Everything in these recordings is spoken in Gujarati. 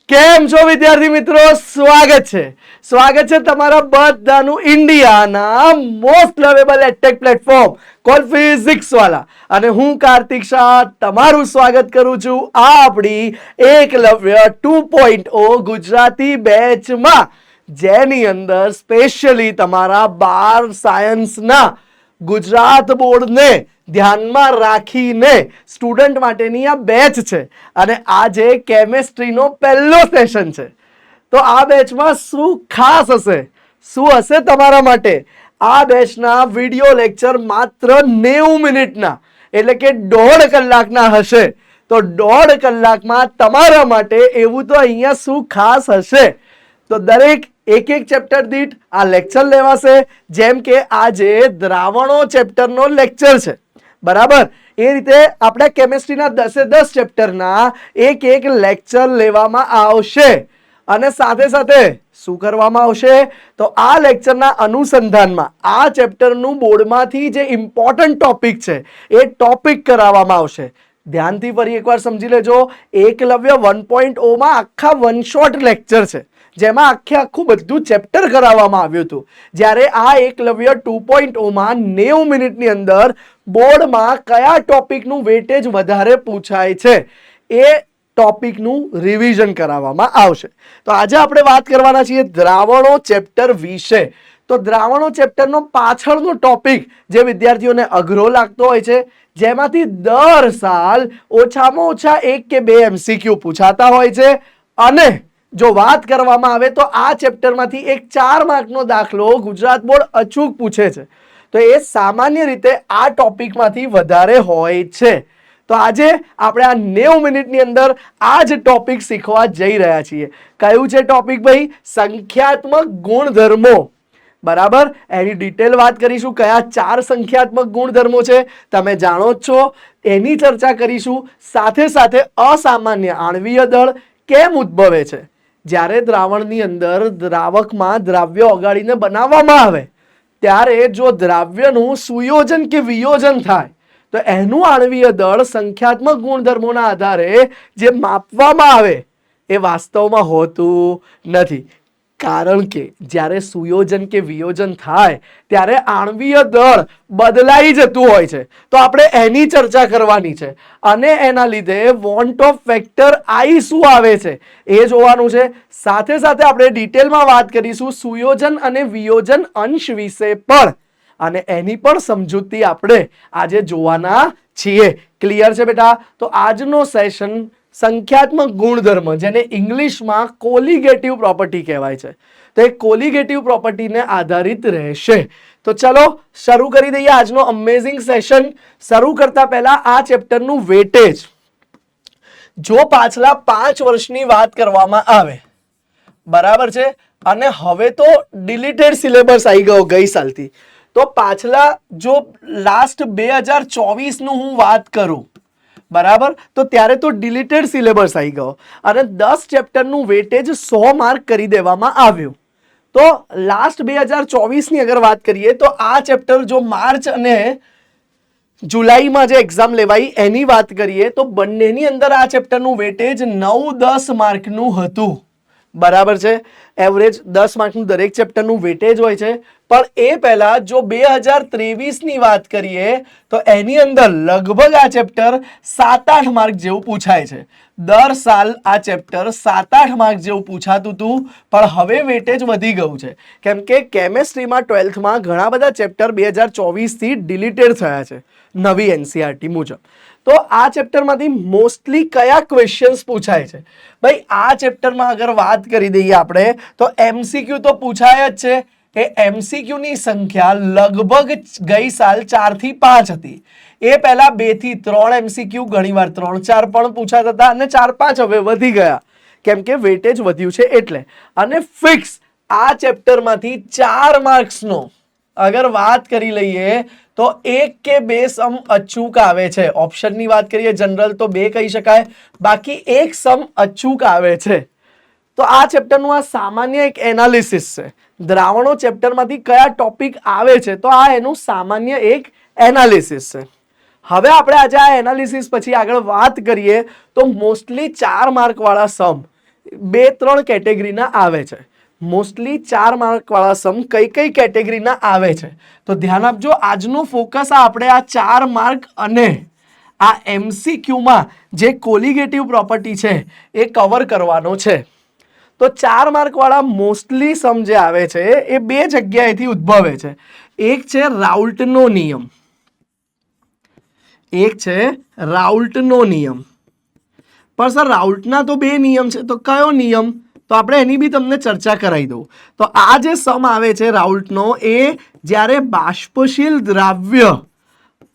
કેમ છો વિદ્યાર્થી મિત્રો? સ્વાગત છે તમારા બધાનું ઇન્ડિયાના most lovable edtech platform call Physics Wallah. અને હું કાર્તિક શાહ તમારું સ્વાગત કરું છું આ આપણી એકલવ્ય 2.0 ગુજરાતી બેચમાં, જેની અંદર સ્પેશિયલી તમારા 12 સાયન્સના ગુજરાત બોર્ડને ધ્યાનમાં રાખીને સ્ટુડન્ટ માટેની આ બેચ છે. અને આજે કેમેસ્ટ્રીનો પહેલો સેશન છે. તો આ બેચમાં શું ખાસ હશે, શું હશે તમારા માટે? આ બેચના વિડિયો લેક્ચર માત્ર 90 મિનિટના, એટલે કે 1.5 કલાકના હશે. તો 1.5 કલાકમાં તમારા માટે એવું તો અહીંયા શું ખાસ હશે? તો દરેક એક ચેપ્ટર દીઠ આ લેક્ચર લેવાશે. જેમ કે આજે દ્રાવણો ચેપ્ટરનો લેક્ચર છે, બરાબર? એ રીતે આપણા કેમેસ્ટ્રીના 10 ચેપ્ટરના એક લેક્ચર લેવામાં આવશે. અને સાથે સાથે શું કરવામાં આવશે? તો આ લેક્ચરના અનુસંધાનમાં આ ચેપ્ટરનું બોર્ડમાંથી જે ઇમ્પોર્ટન્ટ ટોપિક છે એ ટોપિક કરાવવામાં આવશે. ધ્યાનથી ફરી એકવાર સમજી લેજો. એકલવ્ય 1.0 માં આખા વન શોટ લેક્ચર છે, જેમાં આખું બધું ચેપ્ટર કરાવવામાં આવ્યું હતું. જ્યારે આ એકલવ્ય 2.0 માં 90 મિનિટની અંદર બોર્ડમાં કયા ટોપિકનું વેટેજ વધારે પૂછાય છે એ ટોપિકનું રિવિઝન કરાવવામાં આવશે. તો આજે આપણે વાત કરવાના છીએ દ્રાવણો ચેપ્ટર વિશે. તો દ્રાવણો ચેપ્ટરનો પાછળનો ટોપિક જે વિદ્યાર્થીઓને અઘરો લાગતો હોય છે, જેમાંથી દર સાલ ઓછામાં ઓછા 1 કે 2 MCQ પૂછાતા હોય છે. અને જો વાત કરવામાં આવે તો આ ચેપ્ટરમાંથી એક 4 માર્કનો દાખલો ગુજરાત બોર્ડ અચૂક પૂછે છે. તો એ સામાન્ય રીતે આ ટોપિકમાંથી વધારે હોય છે. તો આજે આપણે આ 90 મિનિટની અંદર આ જ ટોપિક શીખવા જઈ રહ્યા છીએ. કયું છે ટોપિક ભાઈ? સંખ્યાત્મક ગુણધર્મો. બરાબર, એની ડિટેલ વાત કરીશું. કયા 4 સંખ્યાત્મક ગુણધર્મો છે તમે જાણો જ છો, એની ચર્ચા કરીશું. સાથે સાથે અસામાન્ય આણ્વીય દળ કેમ ઉદ્ભવે છે? જ્યારે દ્રાવણની અંદર દ્રાવકમાં દ્રાવ્ય ઓગાળીને બનાવવામાં આવે ત્યારે જો દ્રાવ્યનું સુયોજન કે વિયોજન થાય તો એનું આણ્વીય દળ સંખ્યાત્મક ગુણધર્મોના આધારે જે માપવામાં આવે એ વાસ્તવમાં હોતું નથી. કારણ કે જ્યારે સુયોજન કે વિયોજન થાય ત્યારે આણ્વીય દળ બદલાઈ જતું હોય છે. તો આપણે એની ચર્ચા કરવાની છે. અને એના લીધે વોન્ટ ઓફ ફેક્ટર આઈ શું આવે છે એ જોવાનું છે. સાથે સાથે આપણે ડિટેલમાં વાત કરીશું સુયોજન અને વિયોજન અંશ વિશે પણ, અને એની પણ સમજૂતી આપણે આજે જોવાના છીએ. ક્લિયર છે બેટા? તો આજનો સેશન સંખ્યાત્મક ગુણધર્મ, જેને ઇંગ્લિશમાં કોલિગેટિવ પ્રોપર્ટી કહેવાય છે, તો એ કોલિગેટિવ પ્રોપર્ટીને આધારિત રહેશે. તો ચલો શરૂ કરી દઈએ આજનો અમેઝિંગ સેશન. શરૂ કરતા પહેલા આ ચેપ્ટરનું વેટેજ જો પાછલા 5 વર્ષની વાત કરવામાં આવે, બરાબર છે, અને હવે તો ડિલીટેડ સિલેબસ આવી ગયો ગઈ સાલથી. તો પાછલા જો લાસ્ટ 2024 નું હું વાત કરું, બરાબર, તો ત્યારે તો ડિલીટેડ સિલેબસ આવી ગયો અને 10 ચેપ્ટરનું વેટેજ 100 માર્ક કરી દેવામાં આવ્યું. તો લાસ્ટ 2024 ની અગર વાત કરીએ તો આ ચેપ્ટર જો માર્ચ અને જુલાઈમાં જે એક્ઝામ લેવાઈ એની વાત કરીએ તો બંનેની અંદર આ ચેપ્ટરનું વેટેજ 9-10 માર્કનું હતું. બરાબર છે, એવરેજ 10 માર્કનું દરેક ચેપ્ટરનું વેટેજ હોય છે. પણ એ પહેલા જો 2023 ની વાત કરીએ તો એની અંદર લગભગ આ ચેપ્ટર 7-8 માર્ક જેવું પૂછાય છે. દર સાલ આ ચેપ્ટર 7-8 માર્ક જેવું પૂછાતું હતું, પણ હવે વેટેજ વધી ગયું છે. કેમ કે કેમેસ્ટ્રીમાં 12થમાં ઘણા બધા ચેપ્ટર 2024 થી ડિલીટેડ થયા છે નવી એનસીઆરટી મુજબ. તો આ ચેપ્ટરમાંથી મોસ્ટલી કયા ક્વેશ્ચન્સ પૂછાય છે? ભાઈ આ ચેપ્ટરમાં અગર વાત કરી દઈએ આપણે તો એમસીક્યુ તો પૂછાય જ છે. એ એમસીક્યુ ની સંખ્યા લગભગ ગઈ સાલ 4 થી 5 હતી. એ પહેલા 2 થી 3 એમસીક્યુ, ઘણીવાર 3-4 પણ પૂછાતા હતા, અને 4-5 હવે વધી ગયા કેમ કે વેટેજ વધ્યું છે એટલે. અને ફિક્સ આ ચેપ્ટરમાંથી 4 માર્ક્સનો અગર વાત કરી લઈએ તો 1 કે 2 સમ અચૂક આવે છે. ઓપ્શનની વાત કરીએ જનરલ તો 2 કહી શકાય, બાકી 1 સમ અચૂક આવે છે. તો આ ચેપ્ટરનું આ સામાન્ય એક એનાલિસિસ છે. દ્રાવણો ચેપ્ટરમાંથી કયા ટોપિક આવે છે તો આ એનું સામાન્ય એક એનાલિસિસ છે. હવે આપણે આજે આ એનાલિસિસ પછી આગળ વાત કરીએ તો મોસ્ટલી 4 માર્ક વાળા સમ બે ત્રણ કેટેગરીના આવે છે. મોસ્ટલી 4 માર્ક વાળા સમ કઈ કઈ કેટેગરીના આવે છે તો ધ્યાન આપજો. આજનો ફોકસ આપણે આ 4 માર્ક અને આ MCQમાં જે કોલિગેટિવ પ્રોપર્ટી છે એ કવર કરવાનો છે. તો 4 માર્ક વાળા મોસ્ટલી સમ જે આવે છે એ બે જગ્યાએથી ઉદ્ભવે છે. એક છે રાઉલ્ટનો નિયમ, એક છે રાઉલ્ટનો નિયમ. પણ સર રાઉલ્ટના તો બે નિયમ છે, તો કયો નિયમ? તો આપણે એની બી તમને ચર્ચા કરાવી દઉં. તો આ જે સમ આવે છે રાઉલ્ટનો, એ જ્યારે બાષ્પશીલ દ્રાવ્ય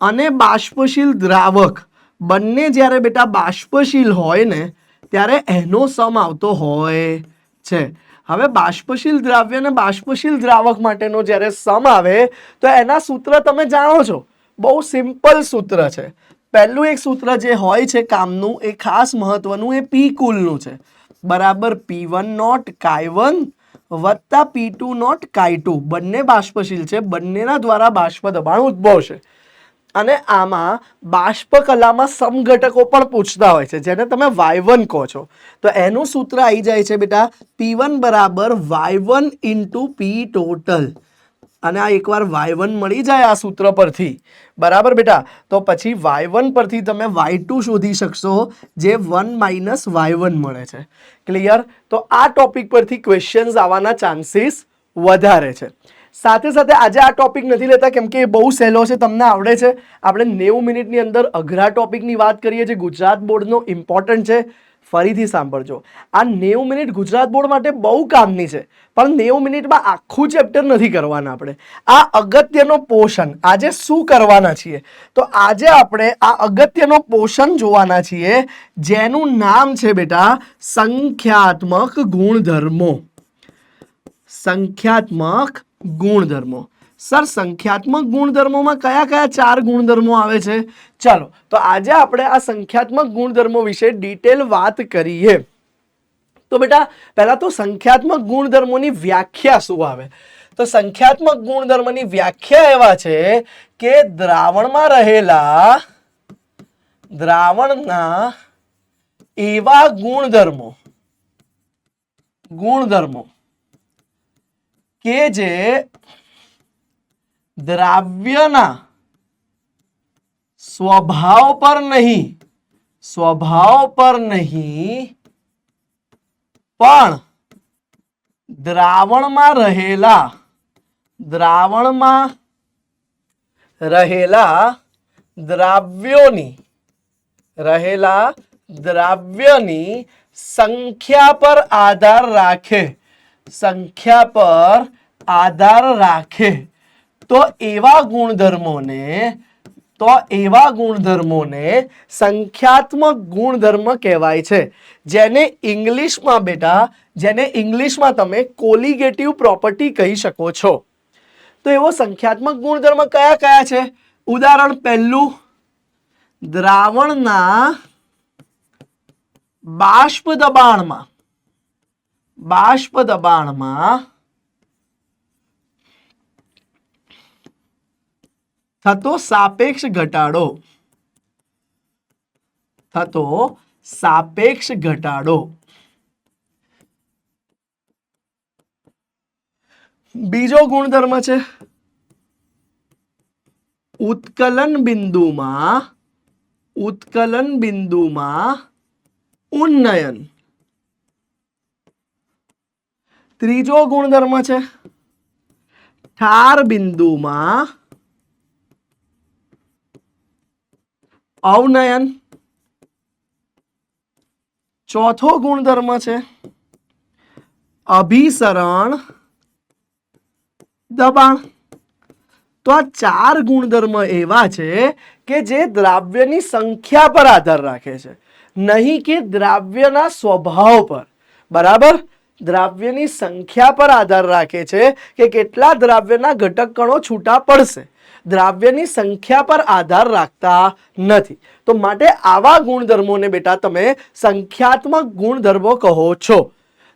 અને બાષ્પશીલ દ્રાવક બંને જ્યારે બેટા બાષ્પશીલ હોય ને ત્યારે એનો સમ આવતો હોય છે. હવે બાષ્પશીલ દ્રાવ્ય અને બાષ્પશીલ દ્રાવક માટેનો જ્યારે સમ આવે તો એના સૂત્ર તમે જાણો છો, બહુ સિમ્પલ સૂત્ર છે. પહેલું એક સૂત્ર જે હોય છે કામનું, એ ખાસ મહત્વનું, એ પી કુલનું છે, બરાબર P1 નોટ કાય1 વત્તા P2 નોટ કાય2. બંને બાષ્પશીલ છે, બંનેના દ્વારા બાષ્પ દબાણ ઉદ્ભવશે. અને આમાં બાષ્પ કલામાં સમઘટકો પણ પૂછતા હોય છે જેને તમે y1 કહો છો. તો એનું સૂત્ર આવી જાય છે બેટા P1 બરાબર y1 ઇન્ટુ P ટોટલ. અને આ એકવાર y1 મળી જાય આ સૂત્ર પરથી, બરાબર બેટા, તો પછી y1 પરથી તમે y2 શોધી શકશો જે 1 માઇનસ y1 મળે છે. ક્લિયર? તો આ ટોપિક પરથી ક્વેશ્ચન્સ આવવાના ચાન્સીસ વધારે છે. સાથે સાથે આજે આ ટોપિક નથી લેતા કેમ કે એ બહુ સહેલો છે, તમને આવડે છે. આપણે 90 મિનિટની અંદર અઘરા ટોપિકની વાત કરીએ જે ગુજરાત બોર્ડનો ઇમ્પોર્ટન્ટ છે. ફરીથી સાંભળજો, આ 90 મિનિટ ગુજરાત બોર્ડ માટે બહુ કામની છે, પણ 90 મિનિટમાં આખું ચેપ્ટર નથી કરવાના આપણે. આ અગત્યનો પોર્શન આજે શું કરવાના છીએ? તો આજે આપણે આ અગત્યનો પોર્શન જોવાના છીએ જેનું નામ છે બેટા સંખ્યાત્મક ગુણધર્મો. સંખ્યાત્મક ગુણધર્મો. સર સંખ્યાત્મક ગુણધર્મોમાં કયા કયા 4 ગુણધર્મો આવે છે? ચાલો તો આજે આપણે આ સંખ્યાત્મક ગુણધર્મો વિશે ડિટેલ વાત કરીએ. તો બેટા પહેલા તો સંખ્યાત્મક ગુણધર્મોની વ્યાખ્યા શું આવે? તો સંખ્યાત્મક ગુણધર્મની વ્યાખ્યા એવા છે કે દ્રાવણમાં રહેલા દ્રાવણના એવા ગુણધર્મો કે જે દ્રાવ્યના સ્વભાવ પર નહીં પણ દ્રાવણમાં રહેલા દ્રાવ્યોની સંખ્યા પર આધાર રાખે. તો એવા ગુણધર્મોને સંખ્યાત્મક ગુણધર્મ કહેવાય છે, જેને ઇંગ્લિશમાં તમે કોલિગેટિવ પ્રોપર્ટી કહી શકો છો. તો એવો સંખ્યાત્મક ગુણધર્મ કયા કયા છે? ઉદાહરણ પહેલું, દ્રાવણના બાષ્પ દબાણમાં થતો સાપેક્ષ ઘટાડો. બીજો ગુણધર્મ છે ઉત્કલન બિંદુમાં ઉન્નયન. ત્રીજો ગુણધર્મ છે ઠાર બિંદુમાં અવનયન. ચોથો ગુણધર્મ છે અભિસરણ દબાણ. તો આ 4 ગુણધર્મ એવા છે કે જે દ્રાવ્યની સંખ્યા પર આધાર રાખે છે, નહીં કે દ્રાવ્યના સ્વભાવ પર. બરાબર? દ્રાવ્યની સંખ્યા પર આધાર રાખે છે કે કેટલા દ્રાવ્યના ઘટક કણો છૂટા પડશે, દ્રાવ્યની સંખ્યા પર આધાર રાખતા નથી. તો માટે આવા ગુણધર્મોને બેટા તમે સંખ્યાત્મક ગુણધર્મો કહો છો.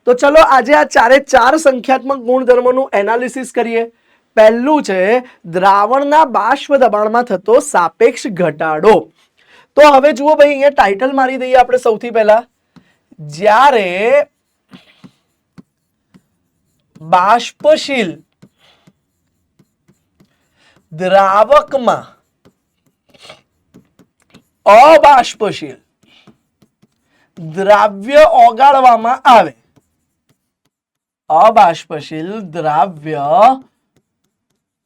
તો ચલો આજે આ 4 સંખ્યાત્મક ગુણધર્મોનું એનાલિસિસ કરીએ. પહેલું છે દ્રાવણના બાષ્પ દબાણમાં થતો સાપેક્ષ ઘટાડો. તો હવે જુઓ ભાઈ, અહીંયા ટાઇટલ મારી દઈએ આપણે સૌથી પહેલા. જ્યારે બાષ્પશીલ દ્રાવકમાં અબાષ્પશીલ દ્રાવ્ય ઓગાળવામાં આવે, અબાષ્પશીલ દ્રાવ્ય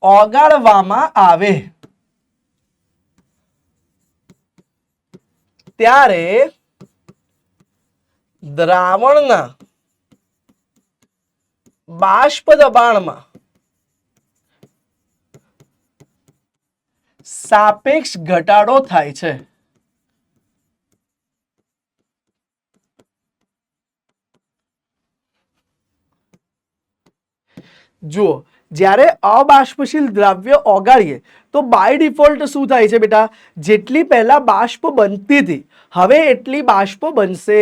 ઓગાળવામાં આવે ત્યારે દ્રાવણના બાષ્પ દબાણમાં સાપેક્ષ ઘટાડો થાય છે. જુઓ, જ્યારે અબાષ્પશીલ દ્રાવ્ય ઓગાળીએ તો બાય ડિફોલ્ટ શું થાય છે બેટા, જેટલી પહેલા બાષ્પ બનતી હતી હવે એટલી બાષ્પ બનશે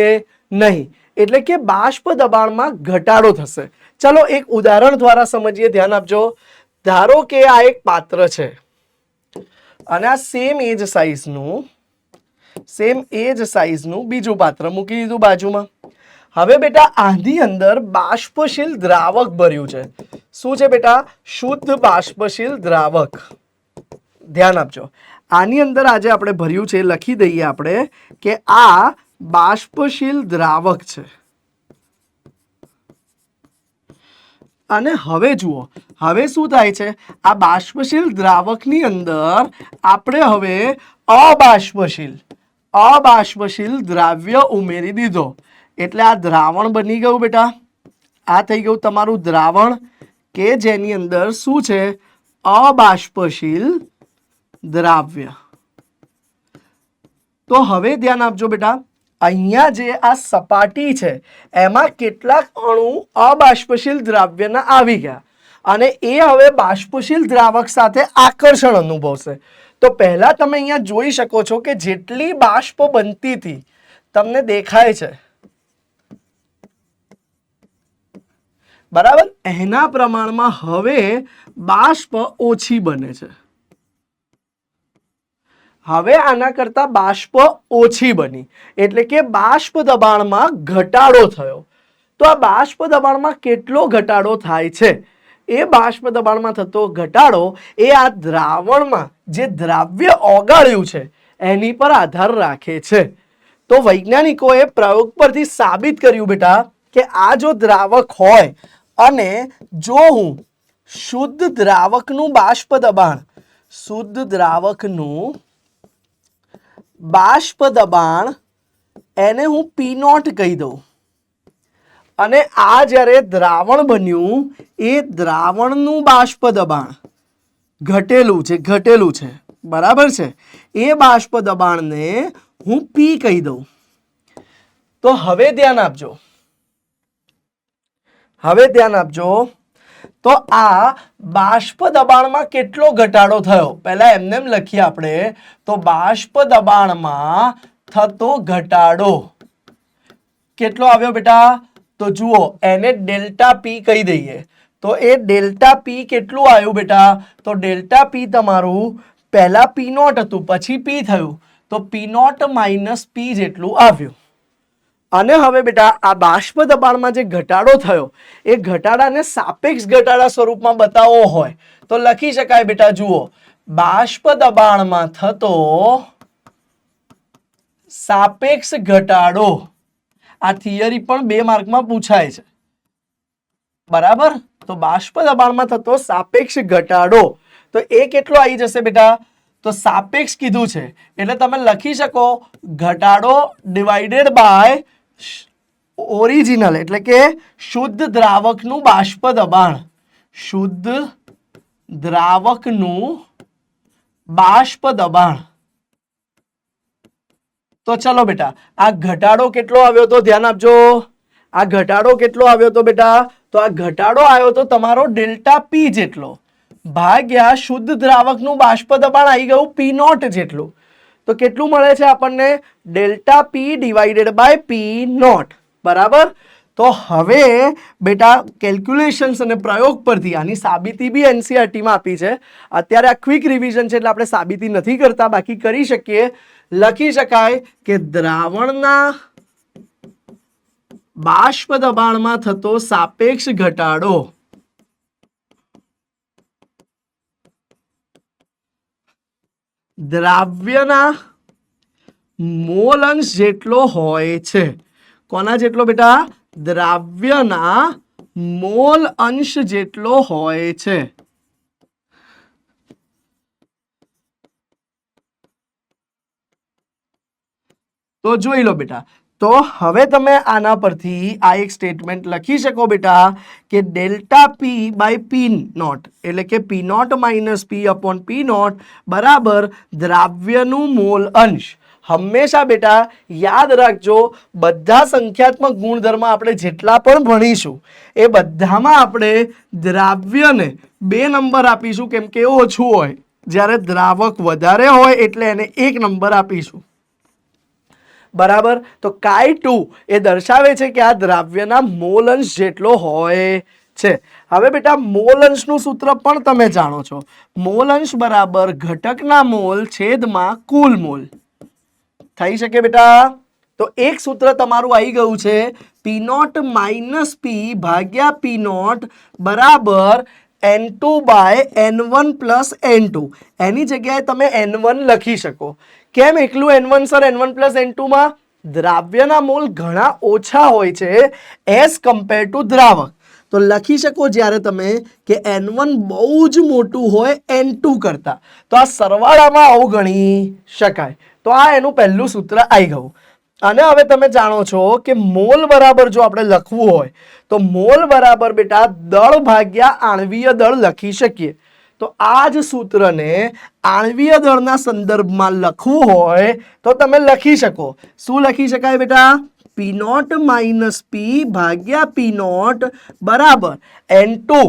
નહીં, એટલે કે બાષ્પ દબાણમાં ઘટાડો થશે. ચલો એક ઉદાહરણ દ્વારા સમજીએ, ધ્યાન આપજો. ધારો કે આ એક પાત્ર છે અને આ સેમ એજ સાઈઝનું બીજું પાત્ર મૂકી દીધું બાજુમાં. હવે બેટા આની અંદર બાષ્પશીલ દ્રાવક ભર્યું છે. શું છે બેટા? શુદ્ધ બાષ્પશીલ દ્રાવક. ધ્યાન આપજો, આની અંદર આજે આપણે ભર્યું છે, લખી દઈએ આપણે કે આ બાષ્પશીલ દ્રાવક છે. અને હવે જુઓ, હવે શું થાય છે, આ બાષ્પશીલ દ્રાવકની અંદર આપણે હવે અબાષ્પશીલ દ્રાવ્ય ઉમેરી દીધો, એટલે આ દ્રાવણ બની ગયું બેટા. આ થઈ ગયું તમારું દ્રાવણ કે જેની અંદર શું છે, અબાષ્પશીલ દ્રાવ્ય. તો હવે ધ્યાન આપજો બેટા, અહીંયા જે આ સપાટી છે એમાં કેટલાક અણુ અબાષ્પશીલ દ્રાવ્યના આવી ગયા અને એ હવે બાષ્પશીલ દ્રાવક સાથે આકર્ષણ અનુભવશે. તો પહેલા તમે અહીંયા જોઈ શકો છો કે જેટલી બાષ્પ બનતી હતી તમને દેખાય છે, બરાબર, એના પ્રમાણમાં હવે બાષ્પ ઓછી બને છે. હવે આના કરતા બાષ્પ ઓછી બની, એટલે કે બાષ્પ દબાણમાં ઘટાડો થયો. તો આ બાષ્પ દબાણમાં કેટલો ઘટાડો થાય છે? એ બાષ્પ દબાણમાં થતો ઘટાડો એ આ દ્રાવણમાં જે દ્રાવ્ય ઓગાળ્યું છે એની પર આધાર રાખે છે. તો વૈજ્ઞાનિકોએ પ્રયોગ પરથી સાબિત કર્યું બેટા કે આ જો દ્રાવક હોય અને જો હું શુદ્ધ દ્રાવકનું બાષ્પ દબાણ એને હું P0 કહી દઉં અને આ જ્યારે દ્રાવણ બન્યું એ દ્રાવણનું બાષ્પ દબાણ ઘટેલું છે, બરાબર છે, એ બાષ્પ દબાણને હું P કહી દઉં. તો હવે ધ્યાન આપજો, તો આ બાષ્પ દબાણમાં કેટલો ઘટાડો થયો? પહેલા એમને એમ લખીએ આપણે. તો બાષ્પ દબાણમાં થતો ઘટાડો કેટલો આવ્યો બેટા? તો જુઓ, એને ડેલ્ટા પી કહી દઈએ. તો એ ડેલ્ટા પી કેટલું આવ્યું બેટા? તો ડેલ્ટા પી તમારું પહેલા P0 હતું પછી P થયું, તો P0 માઇનસ P જેટલું આવ્યું. અને હવે બેટા આ બાષ્પ દબાણમાં જે ઘટાડો થયો એ ઘટાડાને સાપેક્ષ ઘટાડા સ્વરૂપમાં બતાવવો હોય તો લખી શકાય બેટા. જુઓ, બાષ્પ દબાણમાં થતો સાપેક્ષ ઘટાડો, આ થિયરી પણ 2 માર્કમાં પૂછાય છે, બરાબર. તો બાષ્પ દબાણમાં થતો સાપેક્ષ ઘટાડો, તો એ કેટલો આવી જશે બેટા? તો સાપેક્ષ કીધું છે એટલે તમે લખી શકો ઘટાડો ડિવાઇડેડ બાય ઓરિજિનલ, એટલે કે શુદ્ધ દ્રાવકનું બાષ્પ દબાણ, શુદ્ધ દ્રાવકનું બાષ્પ દબાણ. તો ચલો બેટા, આ ઘટાડો કેટલો આવ્યો તો ધ્યાન આપજો. આ ઘટાડો કેટલો આવ્યો તો બેટા? તો આ ઘટાડો આવ્યો તો તમારો ડેલ્ટા પી જેટલો ભાગ્યા શુદ્ધ દ્રાવકનું બાષ્પ દબાણ આવી ગયું P0 જેટલું. તો કેટલું મળે છે આપણને? Delta P divided by P0, બરાબર. તો હવે બેટા કેલ્ક્યુલેશન્સ અને પ્રયોગ પરથી આની સાબિતી બી NCERT માં આપી છે. અત્યારે આ ક્વિક રિવિઝન છે એટલે આપણે સાબિતી નથી કરતા, બાકી કરી શકીએ. લખી શકાય કે દ્રાવણના બાષ્પ દબાણમાં થતો સાપેક્ષ ઘટાડો દ્રાવ્યના મોલ અંશ જેટલો હોય છે. કોના જેટલો બેટા? દ્રાવ્યના મોલ અંશ જેટલો હોય છે. તો જોઈ લો બેટા. તો હવે તમે આના પરથી આ એક સ્ટેટમેન્ટ લખી શકો બેટા કે delta P by P not એટલે કે પી નોટ minus P upon P not બરાબર દ્રાવ્યનું મોલ અંશ. હંમેશા બેટા યાદ રાખજો, બધા સંખ્યાત્મક ગુણધર્મ આપણે જેટલા પણ ભણીશું એ બધામાં આપણે દ્રાવ્યને 2 નંબર આપીશું, કેમ કે એ ઓછું હોય. જ્યારે દ્રાવક વધારે હોય એટલે એને 1 નંબર આપીશું. બરાબર. તો કાઈ 2 એ દર્શાવે છે કે આ દ્રાવ્યના મોલ અંશ જેટલો હોય છે. હવે બેટા મોલ અંશનું સૂત્ર પણ તમે જાણો છો. મોલ અંશ બરાબર ઘટકના મોલ છેદમાં કુલ મોલ. થઈ શકે બેટા? તો એક સૂત્ર તમારું આવી ગયું છે, પી નોટ માઇનસ પી ભાગ્યા પી નોટ બરાબર N2 by N1 plus N2. એની જગ્યાએ તમે N1 લખી શકો. કેમ એકલું N1 sir? N1 plus N2 માં દ્રાવ્યના મોલ ઘણા ઓછા હોય છે એઝ કમ્પેર ટુ દ્રાવક. તો લખી શકો જ્યારે તમે કે N1 બહુ જ મોટું હોય N2 કરતા, તો આ સરવાળામાં અવગણી શકાય. તો આ એનું પહેલું સૂત્ર આવી ગયું. અને હવે તમે જાણો છો કે મોલ બરાબર જો આપણે લખવું હોય તો મોલ બરાબર બેટા દળ ભાગ્યા આણ્વીય દળ લખી શકીએ. તો આ જ સૂત્રને આણ્વીય દળના સંદર્ભમાં લખવું હોય તો તમે લખી શકો. શું લખી શકાય બેટા? પી નોટ માઇનસ પી ભાગ્યા પી નોટ બરાબર N2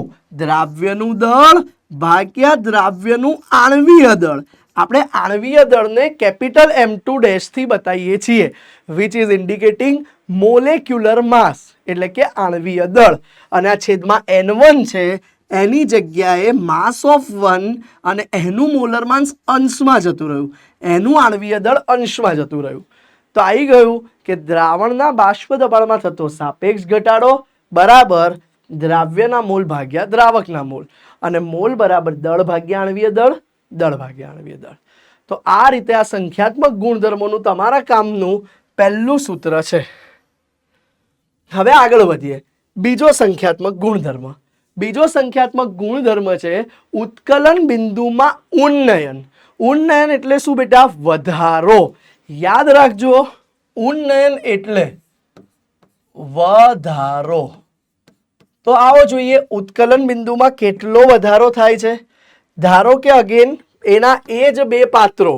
દ્રાવ્યનું દળ ભાગ્યા દ્રાવ્યનું આણ્વીય દળ. આપણે આણ્વીય દળને કેપિટલ M2 ડેશ થી બતાવીએ છીએ, વિચ ઇઝ ઇન્ડિકેટિંગ મોલેક્યુલર માસ એટલે કે આણ્વીય દળ. અને આ છેદમાં N1 છે, એની જગ્યાએ માસ ઓફ 1 અને એનું મોલર માસ અંશમાં જતું રહ્યું, એનું આણ્વીય દળ અંશમાં જતું રહ્યું. તો આવી ગયું કે દ્રાવણના બાષ્પ દબાણમાં થતો સાપેક્ષ ઘટાડો બરાબર દ્રાવ્યના મોલ ભાગ્યા દ્રાવકના મોલ, અને મોલ બરાબર દળ ભાગ્યા આણ્વીય દળ, દળ ભાગ્યા આણ્વીય દળ. તો આ રીતે આ સંખ્યાત્મક ગુણધર્મોનું તમારા કામનું પહેલું સૂત્ર છે. હવે આગળ વધીએ. બીજો સંખ્યાત્મક ગુણધર્મ. બીજો સંખ્યાત્મક ગુણધર્મ છે ઉત્કલન બિંદુમાં ઉન્નયન. ઉન્નયન એટલે શું બેટા? વધારો. યાદ રાખજો, ઉન્નયન એટલે વધારો. તો આવો જોઈએ ઉત્કલન બિંદુમાં કેટલો વધારો થાય છે. ધારો કે અગેન એના એ જ 2 પાત્રો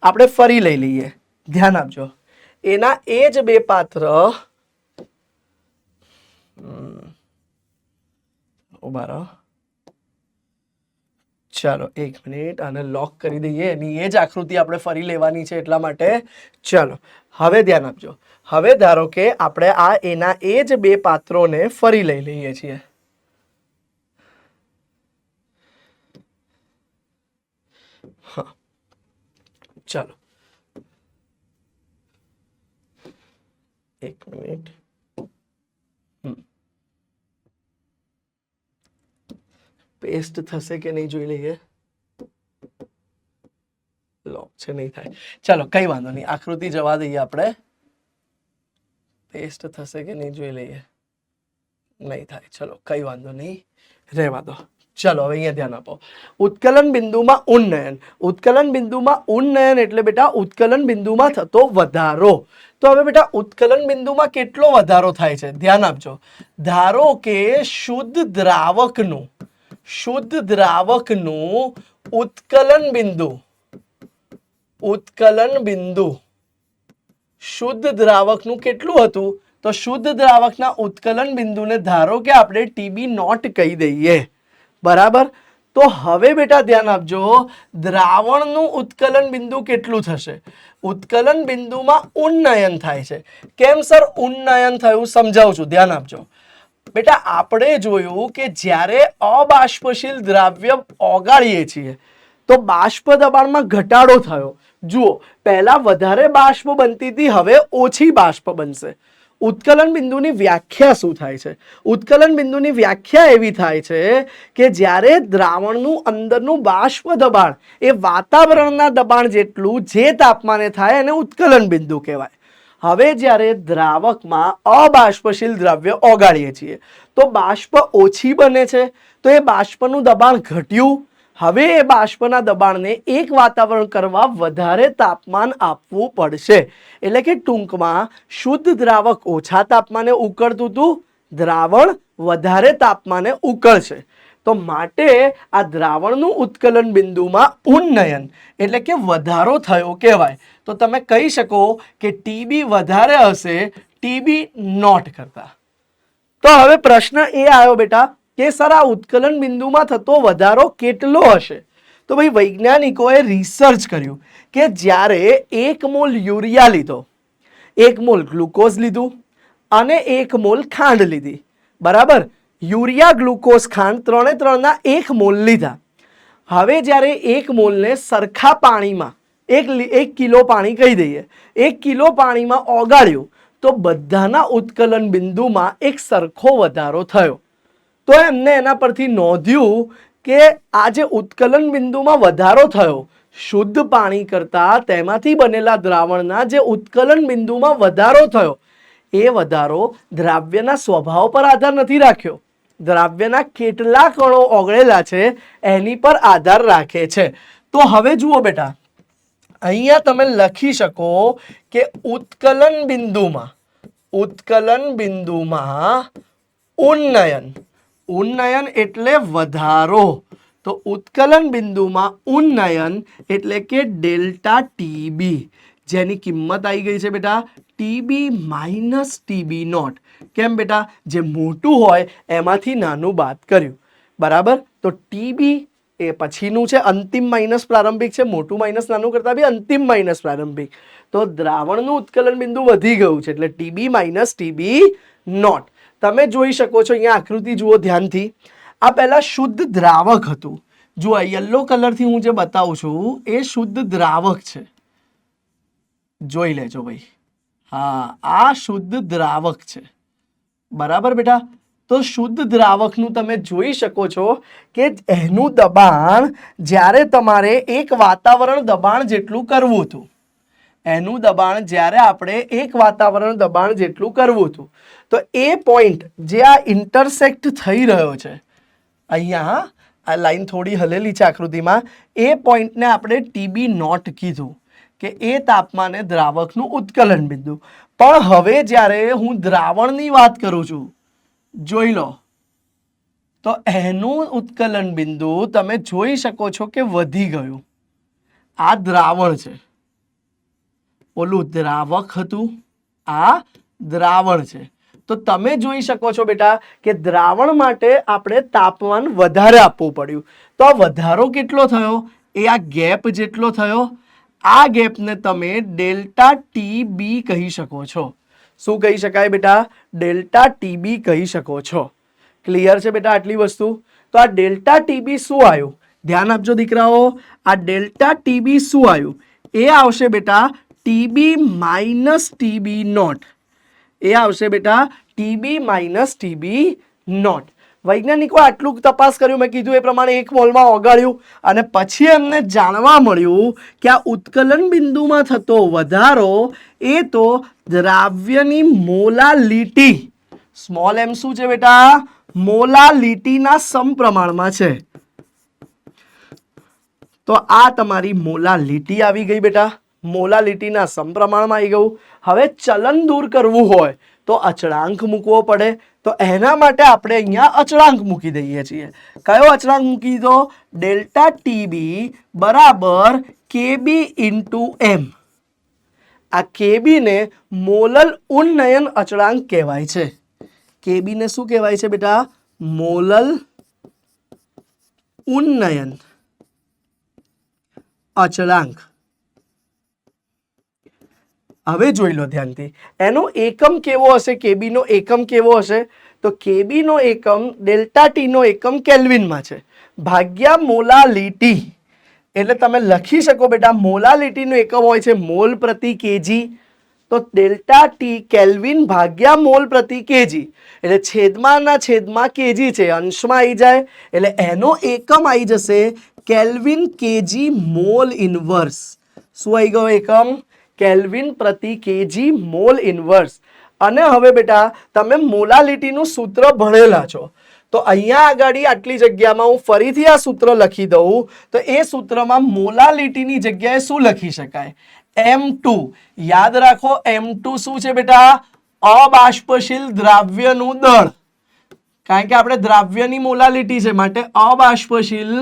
આપણે ફરી લઈ લઈએ. ધ્યાન આપજો, એના એ જ 2 પાત્ર ઉભા રહો, ચાલો 1 મિનિટ આને લોક કરી દઈએ. એની એ જ આકૃતિ આપણે ફરી લેવાની છે એટલા માટે. ચાલો હવે ધ્યાન આપજો. હવે ધારો કે આપણે આ એના એ જ 2 પાત્રોને ફરી લઈ લઈએ છીએ. હા ચાલો 1 મિનિટ. પેસ્ટ થશે કે નહીં જોઈ લઈએ. લોક છે, નહીં થાય. ચાલો કઈ વાંધો નહીં, આકૃતિ જવા દઈએ આપણે. પેસ્ટ થશે કે નહીં જોઈ લઈએ. નહીં થાય, ચલો કઈ વાંધો નહીં, રહેવા દો. ચલો હવે અહીંયા ધ્યાન આપો. ઉત્કલન બિંદુમાં ઉન્નયન. ઉત્કલન બિંદુમાં ઉન્નયન એટલે બેટા ઉત્કલન બિંદુમાં થતો વધારો. તો હવે બેટા ઉત્કલન બિંદુમાં કેટલો વધારો થાય છે ધ્યાન આપજો. ધારો કે શુદ્ધ દ્રાવકનું ઉત્કલન બિંદુ શુદ્ધ દ્રાવકનું કેટલું હતું? તો શુદ્ધ દ્રાવકના ઉત્કલન બિંદુને ધારો કે આપણે TB નોટ કહી દઈએ. બરાબર. તો હવે બેટા ધ્યાન આપજો, દ્રાવણનું ઉત્કલન બિંદુ કેટલું થશે? ઉત્કલન બિંદુમાં ઉન્નયન થાય છે. કેમ સર ઉન્નયન થયું? સમજાવું છું, ધ્યાન આપજો. બેટા આપણે જોયું કે જ્યારે અબાષ્પશીલ દ્રાવ્ય ઓગાળીએ છીએ તો બાષ્પ દબાણમાં ઘટાડો થયો. જુઓ, પહેલા વધારે બાષ્પ બનતી હતી, હવે ઓછી બાષ્પ બનશે. ઉત્કલન બિંદુની વ્યાખ્યા શું થાય છે? ઉત્કલન બિંદુની વ્યાખ્યા એવી થાય છે કે જ્યારે દ્રાવણનું અંદરનું બાષ્પ દબાણ એ વાતાવરણના દબાણ જેટલું જે તાપમાને થાય એને ઉત્કલન બિંદુ કહેવાય. હવે જ્યારે દ્રાવકમાં અબાષ્પશીલ દ્રવ્ય ઓગાળીએ છીએ તો બાષ્પ ઓછી બને છે, તો એ બાષ્પનું દબાણ ઘટ્યું. હવે એ બાષ્પના દબાણને એક વાતાવરણ કરવા વધારે તાપમાન આપવું પડશે. એટલે કે ટૂંકમાં શુદ્ધ દ્રાવક ઓછા તાપમાને ઉકળતું હતું, દ્રાવણ વધારે તાપમાને ઉકળશે. તો માટે આ દ્રાવણનું ઉત્કલન બિંદુમાં ઉન્નયન એટલે કે વધારો થયો કહેવાય. તો તમે કહી શકો કે ટીબી વધારે હશે ટીબી નોટ કરતા. તો હવે પ્રશ્ન એ આવ્યો બેટા કે સર આ ઉત્કલન બિંદુમાં થતો વધારો કેટલો હશે? તો ભાઈ વૈજ્ઞાનિકોએ રિસર્ચ કર્યું કે જ્યારે 1 મોલ યુરિયા લીધો, 1 મોલ ગ્લુકોઝ લીધું અને 1 મોલ ખાંડ લીધી, બરાબર? યુરિયા, ગ્લુકોઝ, ખાંડ ત્રણે ત્રણના 1 મોલ લીધા. હવે જ્યારે 1 મોલને સરખા પાણીમાં 1 કિલો પાણી કહી દઈએ, 1 કિલો પાણીમાં ઓગાળ્યું તો બધાના ઉત્કલન બિંદુમાં એક સરખો વધારો થયો. તો એમને એના પરથી નોંધ્યું કે આ જે ઉત્કલન બિંદુમાં વધારો થયો શુદ્ધ પાણી કરતાં, તેમાંથી બનેલા દ્રાવણના જે ઉત્કલન બિંદુમાં વધારો થયો એ વધારો દ્રાવ્યના સ્વભાવ પર આધાર નથી રાખ્યો, દ્રાવ્યના કેટલા કણો ઓગળેલા છે એની પર આધાર રાખે છે. તો હવે જુઓ બેટા, અહીંયા તમે લખી શકો કે ઉત્કલન બિંદુમાં ઉન્નયન, ઉન્નયન એટલે વધારો. તો ઉત્કલન બિંદુમાં ઉન્નયન એટલે કે ડેલ્ટા ટીબી, જેની કિંમત આવી ગઈ છે બેટા ટીબી માઇનસ ટીબી નોટ. કેમ બેટા? જે મોટું હોય એમાંથી નાનું બાદ કર્યું, બરાબર? તો ટીબી એ પછીનું છે, અંતિમ માઇનસ પ્રારંભિક છે, મોટું માઇનસ નાનું કરતા બી અંતિમ માઇનસ પ્રારંભિક. તો દ્રાવણનું ઉત્કલન બિંદુ વધી ગયું છે એટલે ટીબી માઇનસ ટીબી નોટ. તમે જોઈ શકો છો અહીંયા આકૃતિ જુઓ ધ્યાનથી. આ પહેલા શુદ્ધ દ્રાવક હતું. જુઓ યલો કલરથી હું જે બતાવું છું એ શુદ્ધ દ્રાવક છે, જોઈ લેજો ભાઈ. હા, આ શુદ્ધ દ્રાવક છે, બરાબર બેટા? તો શુદ્ધ દ્રાવકનું તમે જોઈ શકો છો કે એનું દબાણ જ્યારે તમારે એક વાતાવરણ દબાણ જેટલું કરવું હતું, એનું દબાણ જ્યારે આપણે એક વાતાવરણ દબાણ જેટલું કરવું હતું, તો એ પોઈન્ટ જે આ ઇન્ટરસેક્ટ થઈ રહ્યો છે અહીંયા, આ લાઈન થોડી હલેલી છે આકૃતિમાં, એ પોઈન્ટને આપણે ટીબી નોટ કીધું કે એ તાપમાને દ્રાવકનું ઉત્કલન બિંદુ. પણ હવે જ્યારે હું દ્રાવણની વાત કરું છું, જોઈ લો, તો એનું ઉત્કલન બિંદુ તમે જોઈ શકો છો કે વધી ગયું. આ દ્રાવણ છે, ઓલું દ્રાવક હતું, આ દ્રાવણ છે. તો તમે જોઈ શકો છો બેટા કે દ્રાવણ માટે આપણે તાપમાન વધારે આપવું પડ્યું. તો આ વધારો કેટલો થયો? એ આ ગેપ જેટલો થયો. આ ગેપને તમે ડેલ્ટા ટીબી કહી શકો છો. શું કહી શકાય બેટા? ડેલ્ટા ટીબી કહી શકો છો. ક્લિયર છે બેટા આટલી વસ્તુ? તો આ ડેલ્ટા ટીબી શું આવ્યું? ધ્યાન આપજો દીકરાઓ, આ ડેલ્ટા ટીબી શું આવ્યું? એ આવશે બેટા ટીબી માઇનસ ટીબી નોટ. એ આવશે બેટા ટીબી માઇનસ ટીબી નોટ. વૈજ્ઞાનિકો આટલું તપાસ કર્યું, મેં કીધું એ પ્રમાણે 1 મોલમાં ઓગાળ્યું અને પછી એમને જાણવા મળ્યું કે આ ઉત્કલન બિંદુમાં થતો વધારો એ તો દ્રાવ્યની મોલાલિટી, સ્મોલ એમ શું છે બેટા? મોલાલિટીના સમપ્રમાણમાં છે. તો આ તમારી મોલાલિટી આવી ગઈ બેટા, મોલાલિટીના સમપ્રમાણમાં આવી ગયું. હવે ચલન દૂર કરવું હોય તો અચળાંક મૂકવો પડે. તો એના માટે આપણે અહીંયા અચળાંક મૂકી દઈએ છીએ. કયો અચળાંક મૂકી દો? ડેલ્ટા ટીબી બરાબર કેબી ઇન્ટુ એમ. આ કેબી ને મોલલ ઉન્નયન અચળાંક કહેવાય છે. કેબી ને શું કહેવાય છે બેટા? મોલલ ઉન્નયન અચળાંક. હવે જોઈ લો ધ્યાનથી, એનો એકમ કેવો હશે? કેબી નો એકમ કેવો હશે? તો કેબી નો એકમ ડેલ્ટા ટી નો એકમ કેલ્વિનમાં છે, ભાગ્યા મોલાલિટી. એટલે તમે લખી શકો બેટા મોલાલિટી નો એકમ હોય છે મોલ પ્રતિ કેજી, તો ડેલ્ટા ટી કેલ્વિન ભાગ્યા મોલ પ્રતિ કેજી, એટલે છેદમાં કેજી છે, અંશમાં આવી જાય એટલે એનો એકમ આવી જશે કેલ્વિન કેજી મોલ ઇનવર્સ. શું આવી ગયો એકમ? કેલ્વિન પ્રતિ કેજી મોલ ઇનવર્સ. અને હવે બેટા તમે મોલાલિટીનું સૂત્ર ભણેલા છો, તો અહીંયા આગળ આટલી જગ્યામાં હું ફરીથી આ સૂત્ર લખી દઉં તો એ સૂત્રમાં મોલાલિટીની જગ્યાએ શું લખી શકાય? M2. યાદ રાખો M2 શું છે બેટા? અબાષ્પશીલ દ્રાવ્યનું દળ. કારણ કે આપણે દ્રાવ્યની મોલાલિટી છે માટે અબાષ્પશીલ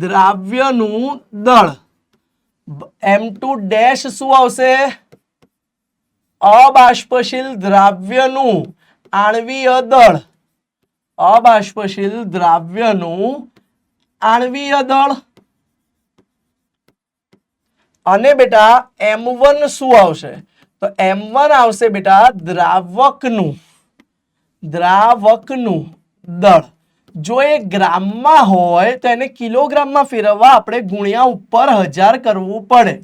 દ્રાવ્યનું દળ. M2 ડેશ શું આવશે? અબાષ્પશીલ દ્રાવ્યનું આણ્વીય દળ. અબાષ્પશીલ દ્રાવ્યનું આણ્વીય દળ. અને બેટા M1 શું આવશે? તો M1 આવશે બેટા દ્રાવકનું દળ. જો એ ગ્રામમાં હોય તો એને કિલોગ્રામમાં ફેરવવા આપણે ગુણ્યા ઉપર 1000 કરવું પડે.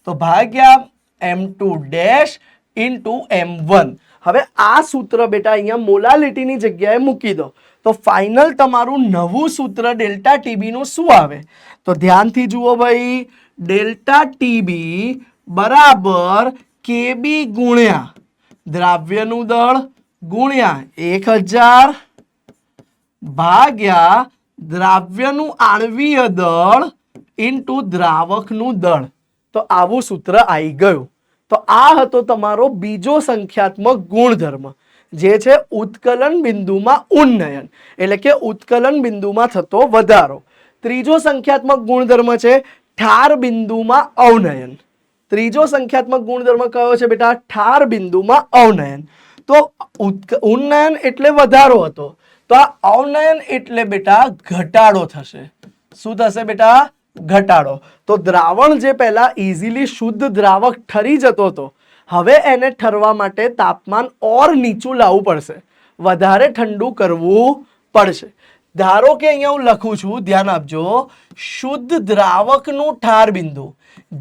તો ભાગ્યા M2 ડેશ ઇન્ટુ M1. હવે આ સૂત્ર બેટા અહીંયા મોલાલિટીની જગ્યાએ મૂકી દો તો ફાઇનલ તમારું નવું સૂત્ર ડેલ્ટા ટીબી નું શું આવે? તો ધ્યાનથી જુઓ ભાઈ, ડેલ્ટા ટીબી બરાબર કેબી ગુણ્યા દ્રાવ્યનું દળ ગુણ્યા 1000 ભાગ્યા દ્રાવ્યનું આણ્વીય દળ ઇન્ટુ દ્રાવકનું દળ. તો આવું સૂત્ર આવી ગયું. તો આ હતો તમારો બીજો સંખ્યાત્મક ગુણધર્મ, જે છે ઉત્કલન બિંદુમાં ઉન્નયન, એટલે કે ઉત્કલન બિંદુમાં થતો વધારો. ત્રીજો સંખ્યાત્મક ગુણધર્મ છે ઠાર બિંદુમાં અવનયન. ત્રીજો સંખ્યાત્મક ગુણધર્મ કયો છે બેટા? ઠાર બિંદુમાં અવનયન. તો ઉન્નયન એટલે વધારો હતો, તો આ અવનયન એટલે બેટા ઘટાડો થશે. શું થશે બેટા? ઘટાડો. તો દ્રાવણ જે પહેલા ઇઝીલી શુદ્ધ દ્રાવક ઠરી જતો હતો, હવે એને ઠરવા માટે તાપમાન ઓર નીચું લાવવું પડશે, વધારે ઠંડુ કરવું પડશે. ધારો કે અહીંયા હું લખું છું, ધ્યાન આપજો, શુદ્ધ દ્રાવકનું ઠાર બિંદુ,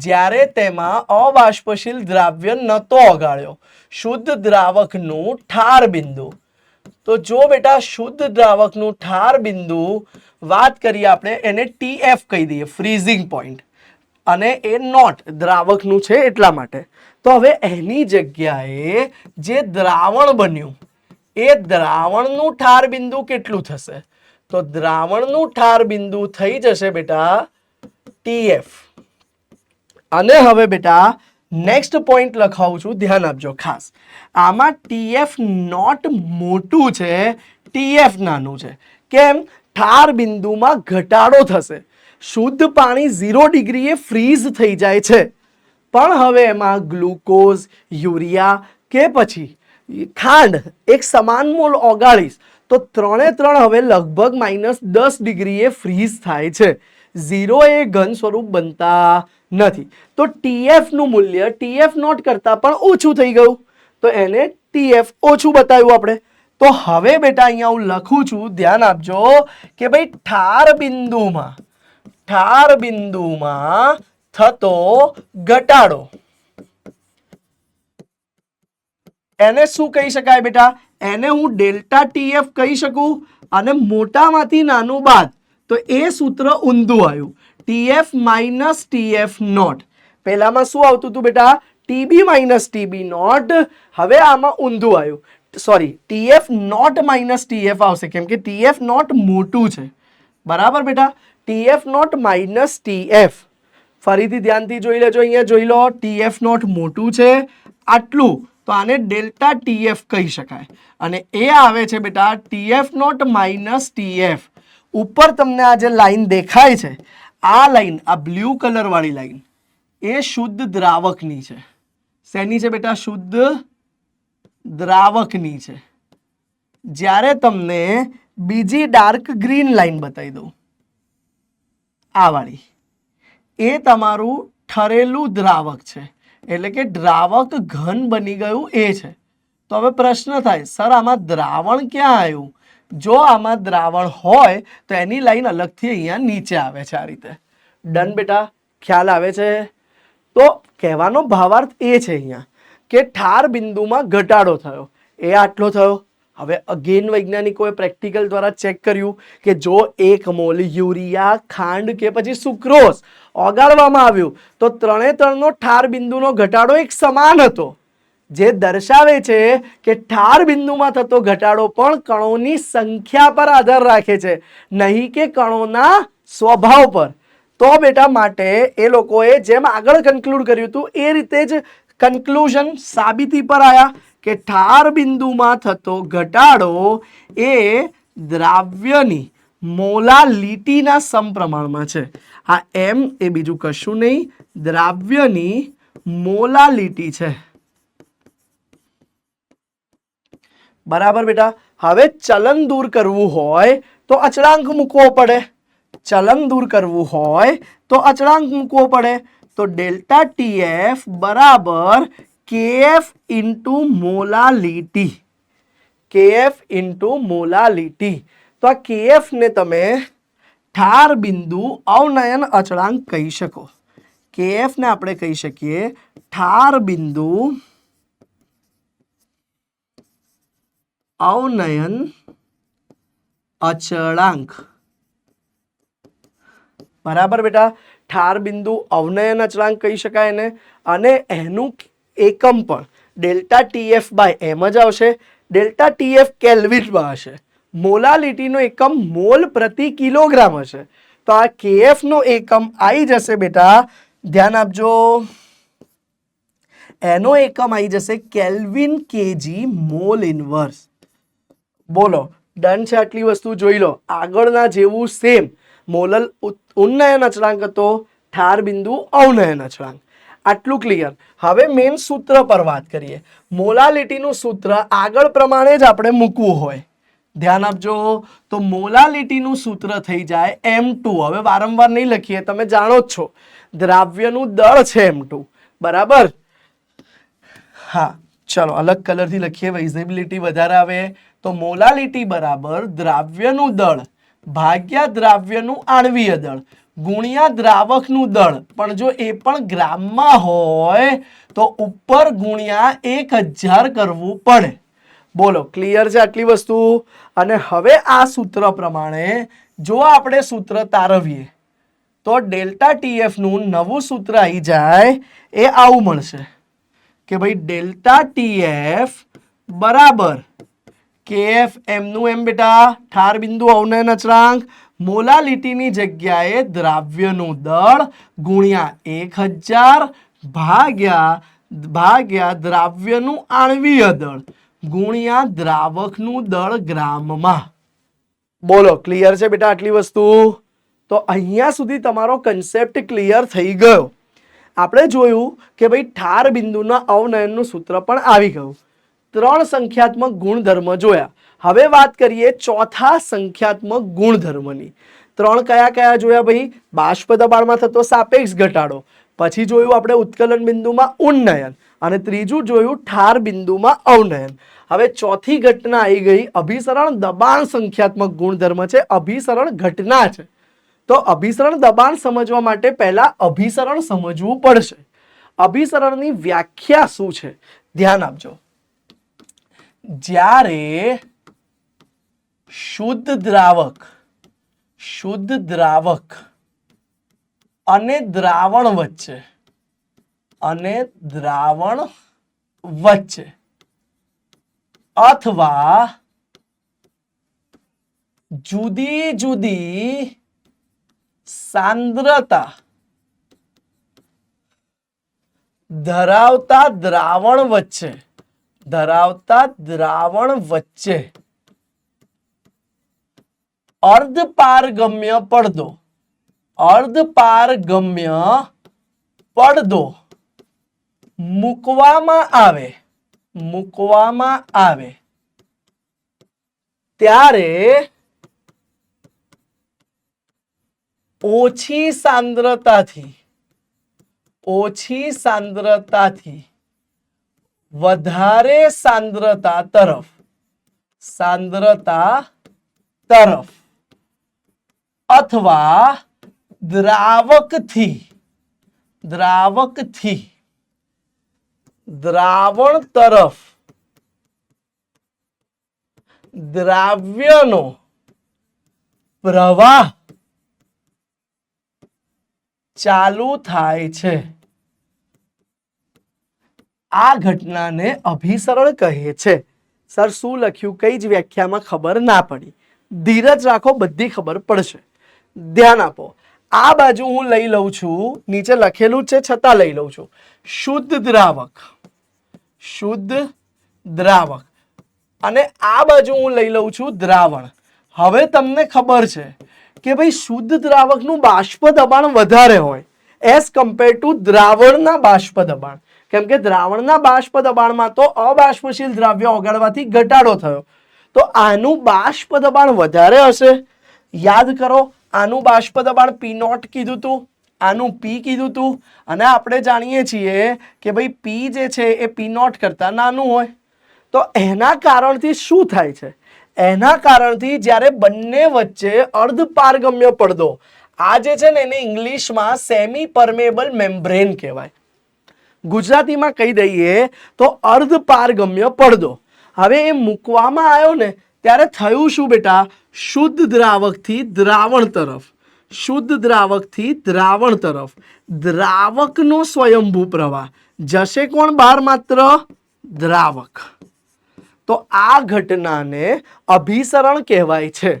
જ્યારે તેમાં અબાષ્પશીલ દ્રાવ્ય નતો ઓગાળ્યો, શુદ્ધ દ્રાવકનું ઠાર બિંદુ. તો જો બેટા શુદ્ધ દ્રાવકનું ઠાર બિંદુ વાત કરીએ આપણે એને TF કહી દઈએ, ફ્રીઝિંગ પોઈન્ટ, અને એ નોટ દ્રાવકનું છે એટલા માટે. તો હવે એની જગ્યાએ જે દ્રાવણ બન્યું એ દ્રાવણનું ઠાર બિંદુ કેટલું થશે? તો દ્રાવણનું ઠાર બિંદુ થઈ જશે બેટા TF. અને હવે બેટા નેક્સ્ટ પોઈન્ટ લખાવું છું, ધ્યાન આપજો ખાસ. આમાં TF નોટ મોટું છે, TF નાનું છે. કેમ? ઠાર બિંદુમાં ઘટાડો થશે, શુદ્ધ પાણી 0 ડિગ્રીએ ફ્રીઝ થઈ જાય છે, પણ હવે એમાં ગ્લુકોઝ, યુરિયા કે પછી ખાંડ એક સમાન મોલ ઓગાળીશ તો 3 હવે લગભગ -10 ડિગ્રીએ ફ્રીઝ થાય છે. 0 એ ઘન સ્વરૂપ બનતા નથી. તો TF નું મૂલ્ય TF નોટ કરતા પણ ઓછું થઈ ગયું, તો એને TF ઓછું બતાવ્યું આપણે. તો હવે બેટા અહીંયા હું લખું છું, ધ્યાન આપજો કે ભાઈ ઠાર બિંદુમાં થતો ઘટાડો એને શું કહી શકાય બેટા? એને હું ડેલ્ટા TF કહી શકું. અને મોટામાંથી નાનું બાદ તો એ સૂત્ર ઊંધું આવ્યું, TF માઇનસ TF નોટ. પહેલામાં શું આવતું હતું બેટા? TB minus TB not. હવે આમાં ઊંધું આવ્યું, sorry, TF not minus TF આવશે, કેમ કે TF નોટ મોટું છે. બરાબર બેટા? TF not minus TF. ફરીથી ધ્યાનથી જોઈ લેજો, અહીંયા જોઈ લો, TF નોટ મોટું છે આટલું, તો આને ડેલ્ટા TF કહી શકાય. અને એ આવે છે બેટા TF નોટ માઇનસ TF. ઉપર તમને આ જે લાઈન દેખાય છે, આ લાઈન, આ બ્લુ કલર વાળી લાઈન, એ શુદ્ધ દ્રાવકની છે. શેની છે બેટા? શુદ્ધ દ્રાવકની છે. જ્યારે તમને બીજી ડાર્ક ગ્રીન લાઈન બતાવી દઉં, આ વાળી, એ તમારું ઠરેલું દ્રાવક છે, એટલે કે દ્રાવક ઘન બની ગયું એ છે. તો હવે પ્રશ્ન થાય, સર આમાં દ્રાવણ ક્યાં આવ્યું? જો આમાં દ્રાવણ હોય તો એની લાઈન અલગથી અહીંયા નીચે આવે છે, આ રીતે. ડન બેટા? ખ્યાલ આવે છે? તો કહેવાનો ભાવાર્થ એ છે અહીંયા કે ઠાર બિંદુમાં ઘટાડો થયો, એ આટલો થયો. હવે અગેન વૈજ્ઞાનિકોએ પ્રેક્ટિકલ દ્વારા ચેક કર્યું કે જો 1 મોલ યુરિયા, ખાંડ કે પછી સુક્રોઝ ઓગાળવામાં આવ્યું તો ત્રણે ત્રણનો ઠાર બિંદુનો ઘટાડો એક સમાન હતો, જે દર્શાવે છે કે ઠાર બિંદુમાં થતો ઘટાડો પણ કણોની સંખ્યા પર આધાર રાખે છે, નહીં કે કણોના સ્વભાવ પર. તો બેટા માટે એ લોકોએ જેમ આગળ કન્ક્લુડ કર્યું હતું એ રીતે જ કન્ક્લુઝન સાબિતી પર આવ્યા કે ઠાર બિંદુમાં થતો ઘટાડો એ દ્રાવ્યની મોલાલિટીના સમપ્રમાણમાં છે. આ એમ એ બીજું કશું નહીં, દ્રાવ્યની મોલાલિટી છે. બરાબર બેટા. હવે ચલન દૂર કરવું હોય તો અચળાંક મૂકવો પડે. ચલન દૂર કરવું હોય તો અચળાંક મૂકવો પડે. તો ડેલ્ટા ટીએફ બરાબર KF into molality. KF into molality. તો આ કેએફ ને તમે ઠાર બિંદુ અવનયન અચળાંક કહી શકો. કેએફ ને આપણે કહી શકીએ ઠાર બિંદુ અવનયન અચળાંક. બરાબર બેટા. ઠાર બિંદુ અવનયન અચળાંક કહી શકાય એને. અને એનું એકમ પણ ડેલ્ટા ટીએફ બાય એમ જ આવશે. ડેલ્ટા ટીએફ કેલ્વિનમાં હશે. મોલાલિટીનો એકમ મોલ પ્રતિ કિલોગ્રામ હશે. તો આ કેએફ નો એકમ આવી જશે બેટા, ધ્યાન આપજો, એનો એકમ આવી જશે કેલ્વિન કેજી મોલ ઇનવર્સ. બોલો ડન છે? આટલી વસ્તુ જોઈ લો. આગળના જેવું સેમ મોલલ ઉન્નયન અચળાંક હતો, ઠાર બિંદુ અવનયન અચળાંક. આટલું ક્લિયર. હવે મેઇન સૂત્ર પર વાત કરીએ. મોલાલિટીનું સૂત્ર આગળ પ્રમાણે જ આપણે મૂકવું હોય. ધ્યાન આપજો. તો મોલાલિટીનું સૂત્ર થઈ જાય M2. હવે વારંવાર નહીં લખીએ, તમે જાણો જ છો દ્રાવ્યનું દળ છે M2. બરાબર. હા ચલો અલગ કલરથી લખીએ, વિઝિબિલિટી વધારે આવે. તો મોલાલિટી બરાબર દ્રાવ્યનું દળ ભાગ્યા દ્રાવ્યનું આણ્વીય દળ ગુણ્યા દ્રાવકનું દળ. પણ જો એ પણ ગ્રામમાં હોય તો ઉપર ગુણ્યા 1000 કરવું પડે. બોલો ક્લિયર છે આટલી વસ્તુ? અને હવે આ સૂત્ર પ્રમાણે જો આપણે સૂત્ર તારવીએ તો ડેલ્ટા ટીએફ નું નવું સૂત્ર આવી જાય એ આવું મળશે કે ભાઈ ડેલ્ટા ટીએફ બરાબર કેએફ એમનું એમ બેટા ઠાર બિંદુ અવનયન અચળાંક મોલાલિટીની જગ્યાએ દ્રાવ્યનું દળ ગુણ્યા 1000 ભાગ્યા દ્રાવ્યનું આણ્વીય દળ ગુણ્યા દ્રાવકનું દળ ગ્રામમાં. બોલો ક્લિયર છે બેટા આટલી વસ્તુ? તો અહીંયા સુધી તમારો કન્સેપ્ટ ક્લિયર થઈ ગયો. આપણે જોયું કે ભાઈ ઠાર બિંદુના અવનયનનું સૂત્ર પણ આવી ગયું. 3 સંખ્યાત્મક ગુણધર્મ જોયા. હવે વાત કરીએ ચોથા સંખ્યાત્મક ગુણધર્મની. 3 કયા કયા જોયા ભાઈ? બાષ્પ દબાણમાં થતો સાપેક્ષ ઘટાડો, પછી જોયું આપણે ઉત્કલન બિંદુમાં ઉન્નયન, અને ત્રીજું જોયું ઠાર બિંદુમાં અવનયન. હવે ચોથી ઘટના આવી ગઈ અભિસરણ દબાણ સંખ્યાત્મક ગુણધર્મ છે, અભિસરણ ઘટના છે. તો અભિસરણ દબાણ સમજવા માટે પહેલા અભિસરણ સમજવું પડશે. અભિસરણની વ્યાખ્યા શું છે ધ્યાન આપજો. જ્યારે શુદ્ધ દ્રાવક અને દ્રાવણ વચ્ચે અથવા જુદી જુદી સાંદ્રતા ધરાવતા દ્રાવણ વચ્ચે અર્ધપારગમ્ય પડદો મૂકવામાં આવે ત્યારે ઓછી સાંદ્રતાથી વધારે સાંદ્રતા તરફ અથવા દ્રાવકથી દ્રાવણ તરફ દ્રાવ્યનો પ્રવાહ ચાલુ થાય છે, આ ઘટનાને અભિસરણ કહે છે. સર શું લખ્યું કઈ જ વ્યાખ્યામાં ખબર ના પડી, ધીરજ રાખો, બધી ખબર પડશે. ધ્યાન આપો. આ બાજુ હું લઈ લઉં છું, નીચે લખેલું છે છતાં લઈ લઉં છું, શુદ્ધ દ્રાવક, શુદ્ધ દ્રાવક, અને આ બાજુ હું લઈ લઉં છું દ્રાવણ. હવે તમને ખબર છે કે ભાઈ શુદ્ધ દ્રાવકનું બાષ્પ દબાણ વધારે હોય એઝ કમ્પેર ટુ દ્રાવણના બાષ્પ દબાણ. કેમ કે દ્રાવણના બાષ્પ દબાણમાં તો અબાષ્પશીલ દ્રવ્ય ઓગાળવાથી ઘટાડો થયો, તો આનું બાષ્પ દબાણ વધારે હશે. યાદ કરો, આનું બાષ્પ દબાણ પી નોટ કીધું તું, આનું પી કીધું તું, અને આપણે જાણીએ છીએ કે ભાઈ પી જે છે એ પી નોટ કરતા નાનું હોય. તો એના કારણથી શું થાય છે? એના કારણથી જ્યારે બંને વચ્ચે અર્ધપારગમ્ય પડદો, આ જે છે ને એને ઇંગ્લિશમાં સેમી પરમેબલ મેમ્બ્રેન કહેવાય, ગુજરાતીમાં કહી દઈએ તો અર્ધપારગમ્ય પડદો. હવે એ મૂકવામાં આવ્યો ને ત્યારે થયું શું બેટા? શુદ્ધ દ્રાવકથી દ્રાવણ તરફ, શુદ્ધ દ્રાવકથી દ્રાવણ તરફ દ્રાવકનો સ્વયંભૂ પ્રવાહ જશે કોણ બહાર? માત્ર દ્રાવક. તો આ ઘટનાને અભિસરણ કહેવાય છે.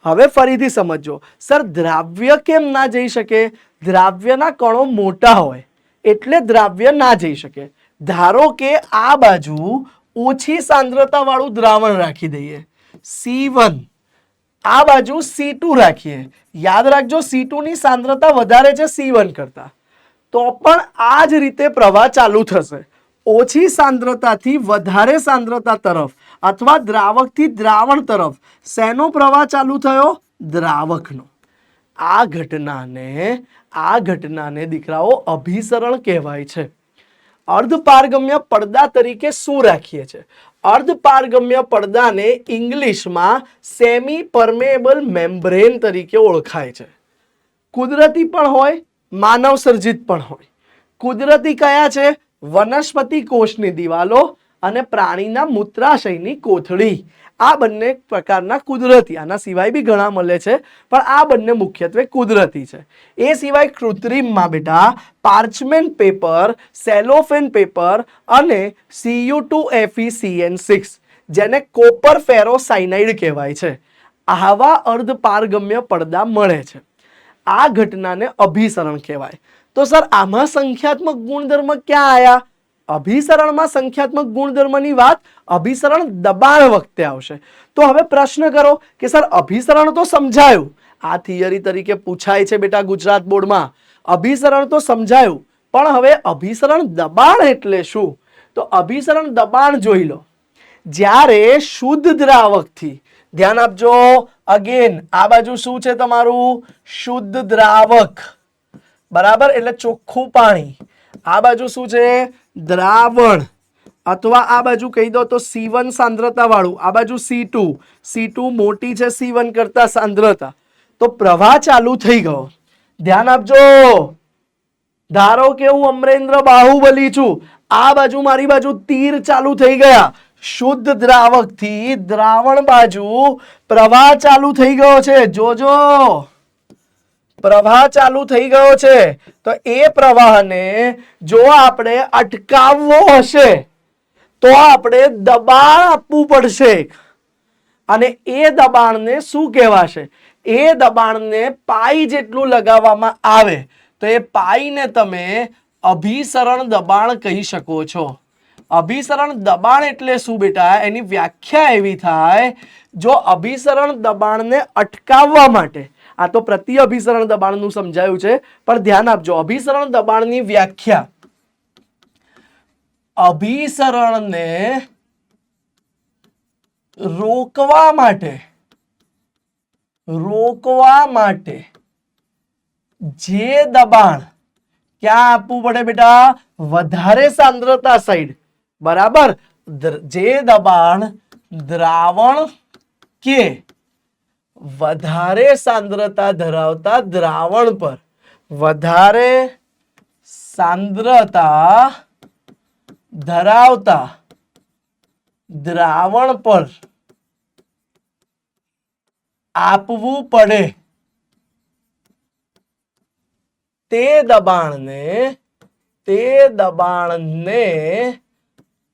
હવે ફરીથી સમજો, સર દ્રાવ્ય કેમ ના જઈ શકે? દ્રાવ્યના કણો મોટા હોય એટલે દ્રાવ્ય ના જઈ શકે. ધારો કે આ બાજુ ઓછી સાંદ્રતા વાળું દ્રાવણ રાખી દઈએ C1, આ બાજુ C2 રાખીએ. યાદ રાખજો C2 ની સાંદ્રતા વધારે છે C1 કરતા, તો પણ આ જ રીતે પ્રવાહ ચાલુ થશે. ઓછી સાંદ્રતાથી વધારે સાંદ્રતા તરફ અથવા દ્રાવકથી દ્રાવણ તરફ શેનો પ્રવાહ ચાલુ થયો? દ્રાવકનો. આ ઘટનાને દીકરાઓ અભિસરણ કહેવાય છે. અર્ધપારગમ્ય પડદા તરીકે શું રાખીએ છીએ? અર્ધપારગમ્ય પડદાને ઇંગ્લિશમાં સેમી પરમેબલ મેમ્બ્રેન તરીકે ઓળખાય છે. કુદરતી પણ હોય, માનવ સર્જિત પણ હોય. કુદરતી કયા છે? વનસ્પતિ કોષની દિવાલો અને પ્રાણીના મૂત્રાશયની કોથળી. આ બંને પ્રકારના કુદરતી, આના સિવાય બી ઘણા મળે છે, પણ આ બંને મુખ્યત્વે કુદરતી છે. એ સિવાય કૃત્રિમમાં બેટા પાર્ચમેન્ટ પેપર, સેલોફેન પેપર અને Cu2FeCN6 જેને કોપર ફેરોસાયનાઇડ કહેવાય છે, આવા અર્ધપારગમ્ય પડદા મળે છે. આ ઘટનાને અભિસરણ કહેવાય. તો સર આમાં સંખ્યાત્મક ગુણધર્મ ક્યાં આયા? અભિસરણમાં સંખ્યાત્મક ગુણધર્મની વાત અભિસરણ દબાણ વખતે આવશે. તો હવે પ્રશ્ન કરો કે સર અભિસરણ તો સમજાયું, આ થિયરી તરીકે પૂછાય છે બેટા ગુજરાત બોર્ડમાં. અભિસરણ તો સમજાયું, પણ હવે અભિસરણ દબાણ એટલે શું? તો અભિસરણ દબાણ જોઈ લો. જ્યારે શુદ્ધ દ્રાવકથી, ધ્યાન આપજો, અગેન આ બાજુ શું છે તમારું? શુદ્ધ દ્રાવક, બરાબર, એટલે ચોખ્ખું પાણી. આ બાજુ શું છે? દ્રાવણ, અથવા આ બાજુ કહી દો તો C1 સાંદ્રતા વાળું, આ બાજુ C2 મોટી છે C1 કરતા સાંદ્રતા. તો પ્રવાહ ચાલુ થઈ ગયો. ધ્યાન આપજો. ધારો કે હું અમરેન્દ્ર બાહુબલી છું, આ બાજુ મારી બાજુ તીર ચાલુ થઈ ગયા. શુદ્ધ દ્રાવકથી દ્રાવણ બાજુ પ્રવાહ ચાલુ થઈ ગયો છે. જોજો, પ્રવાહ ચાલુ થઈ ગયો છે. તો એ પ્રવાહને જો આપણે અટકાવવો હશે તો આપણે દબાણ આપવું પડશે. અને એ દબાણને શું કહેવાશે? એ દબાણને પાઈ જેટલું લગાવવામાં આવે તો એ પાઈને તમે અભિસરણ દબાણ કહી શકો છો. અભિસરણ દબાણ એટલે શું બેટા? એની વ્યાખ્યા એવી થાય, જો અભિસરણ દબાણને અટકાવવા માટે, આ તો પ્રતિ અભિસરણ દબાણનું સમજાયું છે, પણ ધ્યાન આપજો, અભિસરણ દબાણની વ્યાખ્યા, અભિસરણને રોકવા માટે જે દબાણ ક્યાં આપવું પડે બેટા? વધારે સાંદ્રતા સાઈડ, બરાબર. જે દબાણ દ્રાવણ કે વધારે સાંદ્રતા ધરાવતા દ્રાવણ પર, વધારે સાંદ્રતા ધરાવતા દ્રાવણ પર આપવું પડે તે દબાણને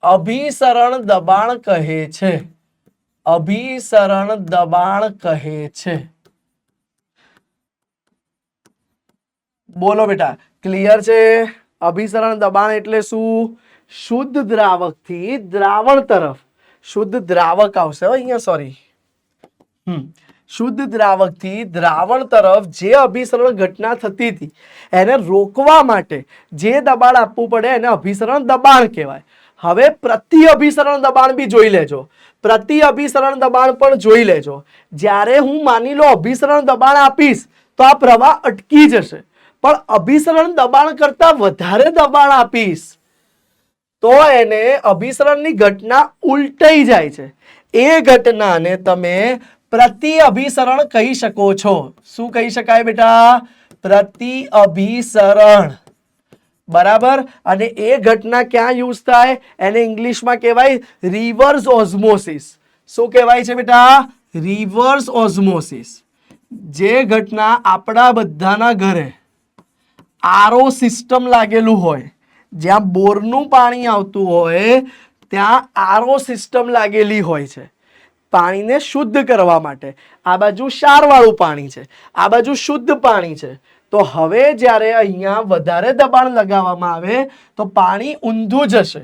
અભિસરણ દબાણ કહે છે. અભિસરણ દબાણ કહે છે. બોલો બેટા, ક્લિયર છે? અભિસરણ દબાણ એટલે શું? શુદ્ધ દ્રાવકથી દ્રાવણ તરફ, શુદ્ધ દ્રાવક આવશે અહીંયા, સોરી, શુદ્ધ દ્રાવકથી દ્રાવણ તરફ જે અભિસરણ ઘટના થતી હતી એને રોકવા માટે જે દબાણ આપવું પડે એને અભિસરણ દબાણ કહેવાય. હવે પ્રતિ અભિસરણ દબાણ બી જોઈ લેજો. પ્રતિ અભિસરણ દબાણ પણ જોઈ લેજો. જ્યારે હું માની લો અભિસરણ દબાણ આપીશ તો આ પ્રવાહ અટકી જશે, પણ અભિસરણ દબાણ કરતા વધારે દબાણ આપીશ તો એને અભિસરણની ઘટના ઉલટાઈ જાય છે. એ ઘટનાને તમે પ્રતિ અભિસરણ કહી શકો છો. શું કહી શકાય બેટા? પ્રતિ અભિસરણ. બરાબર. અને એ ઘટના ક્યાં યુઝ થાય? એને ઇંગ્લિશમાં કહેવાય રિવર્સ ઓસ્મોસિસ. શું કહેવાય છે બેટા? Reverse osmosis. જે ઘટના આપણા બધાના ઘરે આરઓ સિસ્ટમ લાગેલું હોય, જ્યાં બોરનું પાણી આવતું હોય ત્યાં આરઓ સિસ્ટમ લાગેલી હોય છે પાણીને શુદ્ધ કરવા માટે. આ બાજુ ક્ષારવાળું પાણી છે, આ બાજુ શુદ્ધ પાણી છે. તો હવે જ્યારે અહીંયા વધારે દબાણ લગાવવામાં આવે તો પાણી ઊંધું જશે,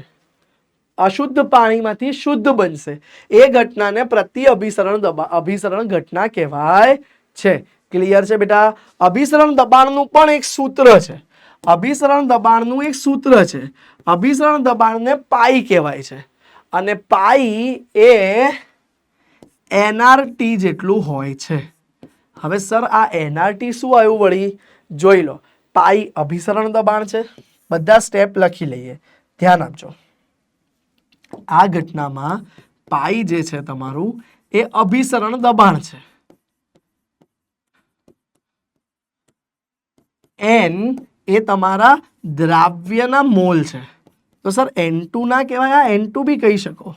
અશુદ્ધ પાણીમાંથી શુદ્ધ બનશે. એ ઘટનાને પ્રતિ અભિસરણ ઘટના કહેવાય છે. ક્લિયર છે બેટા? અભિસરણ દબાણનું પણ એક સૂત્ર છે. અભિસરણ દબાણનું એક સૂત્ર છે. અભિસરણ દબાણને પાઈ કહેવાય છે અને પાઈ એ એનઆરટી જેટલું હોય છે. હવે સર આ એનઆરટી શું આવ્યું વળી? જોઈ લો. પાઈ અભિસરણ દબાણ છે. બધા સ્ટેપ લખી લઈએ, ધ્યાન આપજો. આ ઘટનામાં પાઈ જે છે તમારું એ અભિસરણ દબાણ છે. એન એ તમારા દ્રાવ્યના મોલ છે. તો સર N2 ના કહેવાય, આ N2 બી કહી શકો.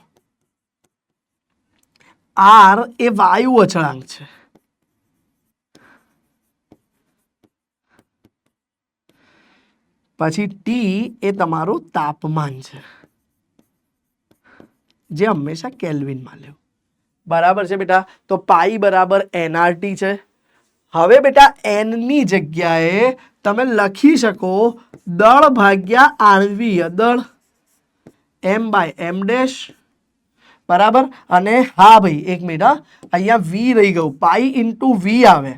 આર એ વાયુ અચળાંક છે. પછી ટી એ તમારું તાપમાન છે, જે હંમેશા કેલ્વિનમાં લેવું. બરાબર છે બેટા? તો પાઈ બરાબર એનઆરટી છે. હવે બેટા એન ની જગ્યાએ તમે લખી શકો દળ ભાગ્યા આણ્વીય દળ, એમ બાય એમ ડેશ. બરાબર. અને હા ભાઈ એક મિનિટ, અહીંયા વી રહી ગયું, પાઈ ઇન્ટુ વી આવે.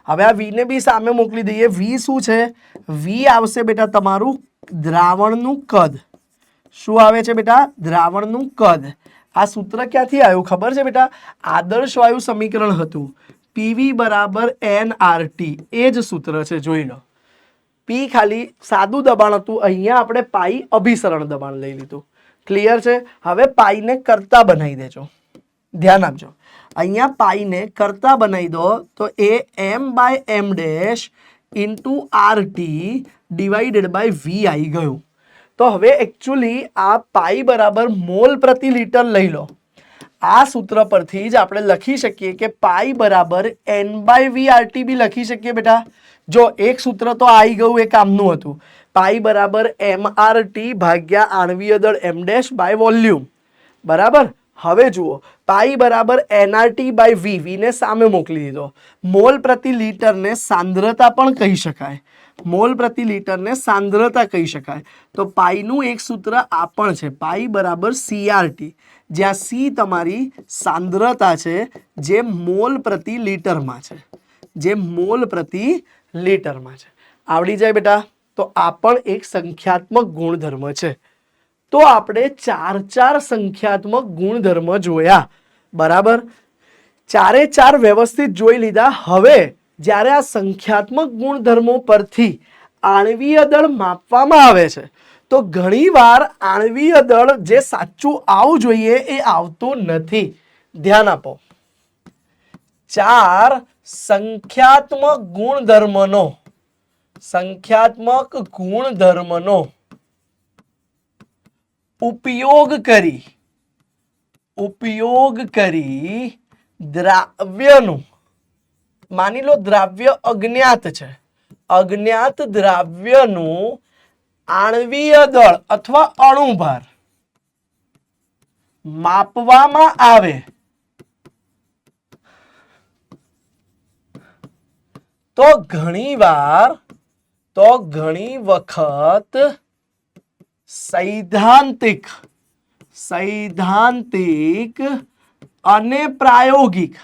હવે આ વી ને બી સામે મોકલી દઈએ. વી શું છે? વી આવશે બેટા તમારું દ્રાવણનું કદ. શું આવે છે બેટા? દ્રાવણનું કદ. આ સૂત્ર ક્યાંથી આવ્યું ખબર છે બેટા? આદર્શ વાયુ સમીકરણ હતું, પીવી બરાબર એનઆરટી. એ જ સૂત્ર છે, જોઈ લો. પી ખાલી સાદું દબાણ હતું, અહીંયા આપણે પાઈ અભિસરણ દબાણ લઈ લીધું. ક્લિયર છે? હવે પાઈને કરતા બનાવી દેજો, ધ્યાન આપજો. અહીંયા પાઈને કરતા બનાવી દો તો એ M by M dash into RT divided by V આવી ગયું. તો હવે એકચ્યુઅલી આ પાઈ બરાબર મોલ પ્રતિ લીટર લઈ લો. આ સૂત્ર પરથી જ આપણે લખી શકીએ કે પાઈ બરાબર એન બાય વી આરટી બી લખી શકીએ બેટા. જો એક સૂત્ર તો આવી ગયું, એ કામનું હતું. પાઈ બરાબર એમ આર ટી ભાગ્યા આણ્વીય દળ એમ ડેશ બાય વોલ્યુમ. બરાબર. હવે જુઓ, પાઈ બરાબર એનઆરટી બાય વી, વીને સામે મોકલી દીધો. મોલ પ્રતિ લીટરને સાંદ્રતા પણ કહી શકાય. મોલ પ્રતિ લીટરને સાંદ્રતા કહી શકાય. તો પાઈનું એક સૂત્ર આ પણ છે, પાઈ બરાબર સીઆરટી, જ્યાં સી તમારી સાંદ્રતા છે જે મોલ પ્રતિ લીટરમાં છે, જે મોલ પ્રતિ લીટરમાં છે. આવડી જાય બેટા? તો આ પણ એક સંખ્યાત્મક ગુણધર્મ છે. તો આપણે ચાર સંખ્યાત્મક ગુણધર્મ જોયા. બરાબર. ચારે ચાર વ્યવસ્થિત જોઈ લીધા. હવે જ્યારે આ સંખ્યાત્મક ગુણધર્મો પરથી આણ્વીય દળ માપવામાં આવે છે તો ઘણીવાર આણ્વીય દળ જે સાચું આવવું જોઈએ એ આવતું નથી. ધ્યાન આપો. ચાર સંખ્યાત્મક ગુણધર્મનો ઉપયોગ કરી દ્રાવ્યનું, માની લો દ્રાવ્ય અજ્ઞાત છે, અજ્ઞાત દ્રાવ્યનું આણ્વીય દળ અથવા અણુભાર માપવામાં આવે તો ઘણી વખત સૈદ્ધાંતિક અને પ્રાયોગિક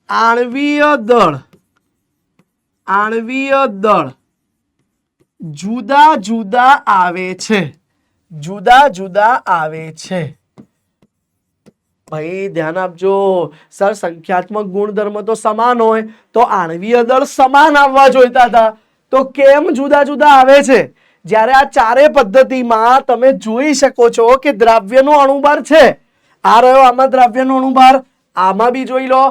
આણ્વીય દળ જુદા જુદા આવે છે. ભાઈ ધ્યાન આપજો સર, સંખ્યાત્મક ગુણધર્મ તો સમાન હોય તો આણ્વીય દળ સમાન આવવા જોઈતા હતા, તો કેમ જુદા જુદા આવે છે? જ્યારે આ ચારે પદ્ધતિમાં તમે જોઈ શકો છો કે દ્રાવ્યનો અણુભાર છે, આ રહ્યો આમાં દ્રાવ્યનો અણુભાર, આમાં બી જોઈ લો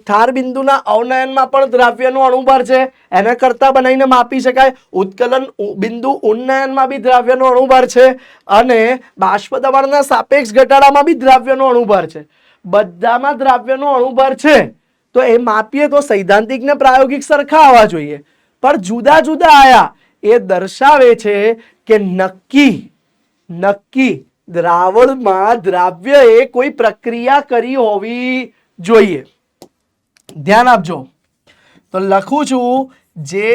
ધાર બિંદુના અવનયનમાં પણ દ્રાવ્યનો અણુભાર છે, એને કરતા બનાવીને માપી શકાય. ઉત્કલન બિંદુ ઉન્નયનમાં બી દ્રાવ્યનો અણુભાર છે અને બાષ્પ દબાણના સાપેક્ષ ઘટાડામાં બી દ્રાવ્યનો અણુભાર છે. બધામાં દ્રાવ્યનો અણુભાર છે તો એ માપીએ તો સૈદ્ધાંતિક ને પ્રાયોગિક સરખા આવવા જોઈએ, પણ જુદા જુદા આયા એ દર્શાવે છે કે નક્કી દ્રાવણમાં દ્રાવ્યએ કોઈ પ્રક્રિયા કરી હોવી જોઈએ. ધ્યાન આપજો, તો લખું છું જે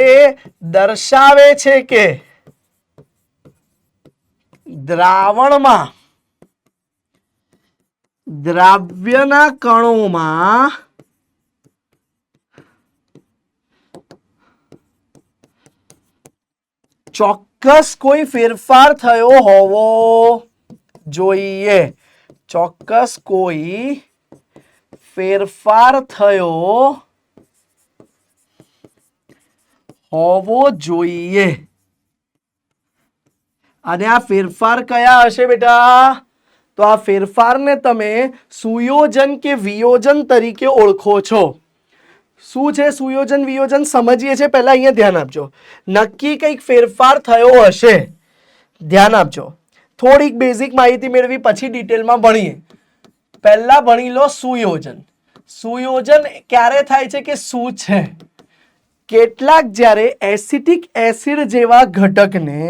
દર્શાવે છે કે દ્રાવણમાં દ્રાવ્યના કણોમાં ચોક્કસ કોઈ ફેરફાર થયો હોવો જોઈએ. ચોક્કસ કોઈ ફેરફાર થયો હોવો જોઈએ. અને આ ફેરફાર કયા હશે બેટા? તો આ ફેરફારને તમે સુયોજન કે વિયોજન તરીકે ઓળખો છો. શું છે સુયોજન વિયોજન સમજીએ છે, પહેલા અહીંયા ધ્યાન આપજો. નક્કી કંઈક ફેરફાર થયો હશે, ધ્યાન આપજો. થોડીક બેઝિક માહિતી મેળવી પછી ડિટેલમાં ભણીએ. પહેલા ભણી લો સુયોજન. સુયોજન ક્યારે થાય છે કે શું છે? કેટલાક જ્યારે એસિટિક એસિડ જેવા ઘટકને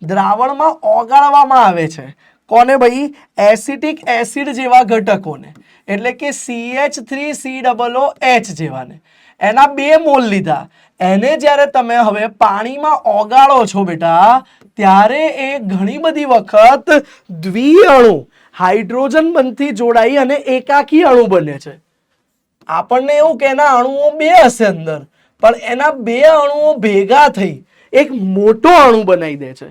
દ્રાવણમાં ઓગાળવામાં આવે છે. કોને ભાઈ? એસિટિક એસિડ જેવા ઘટકોને, એટલે કે CH3COOH જેવાને. એના 2 મોલ લીધા, એને જ્યારે તમે હવે પાણીમાં ઓગાળો છો બેટા, ત્યારે એ ઘણી બધી વખત દ્વિઅણુ હાઇડ્રોજન બંધથી જોડાઈ અને એકાકી અણુ બને છે. આપણને એવું કે એના અણુઓ 2 હશે અંદર, પણ એના 2 અણુઓ ભેગા થઈ એક મોટો અણુ બનાવી દે છે.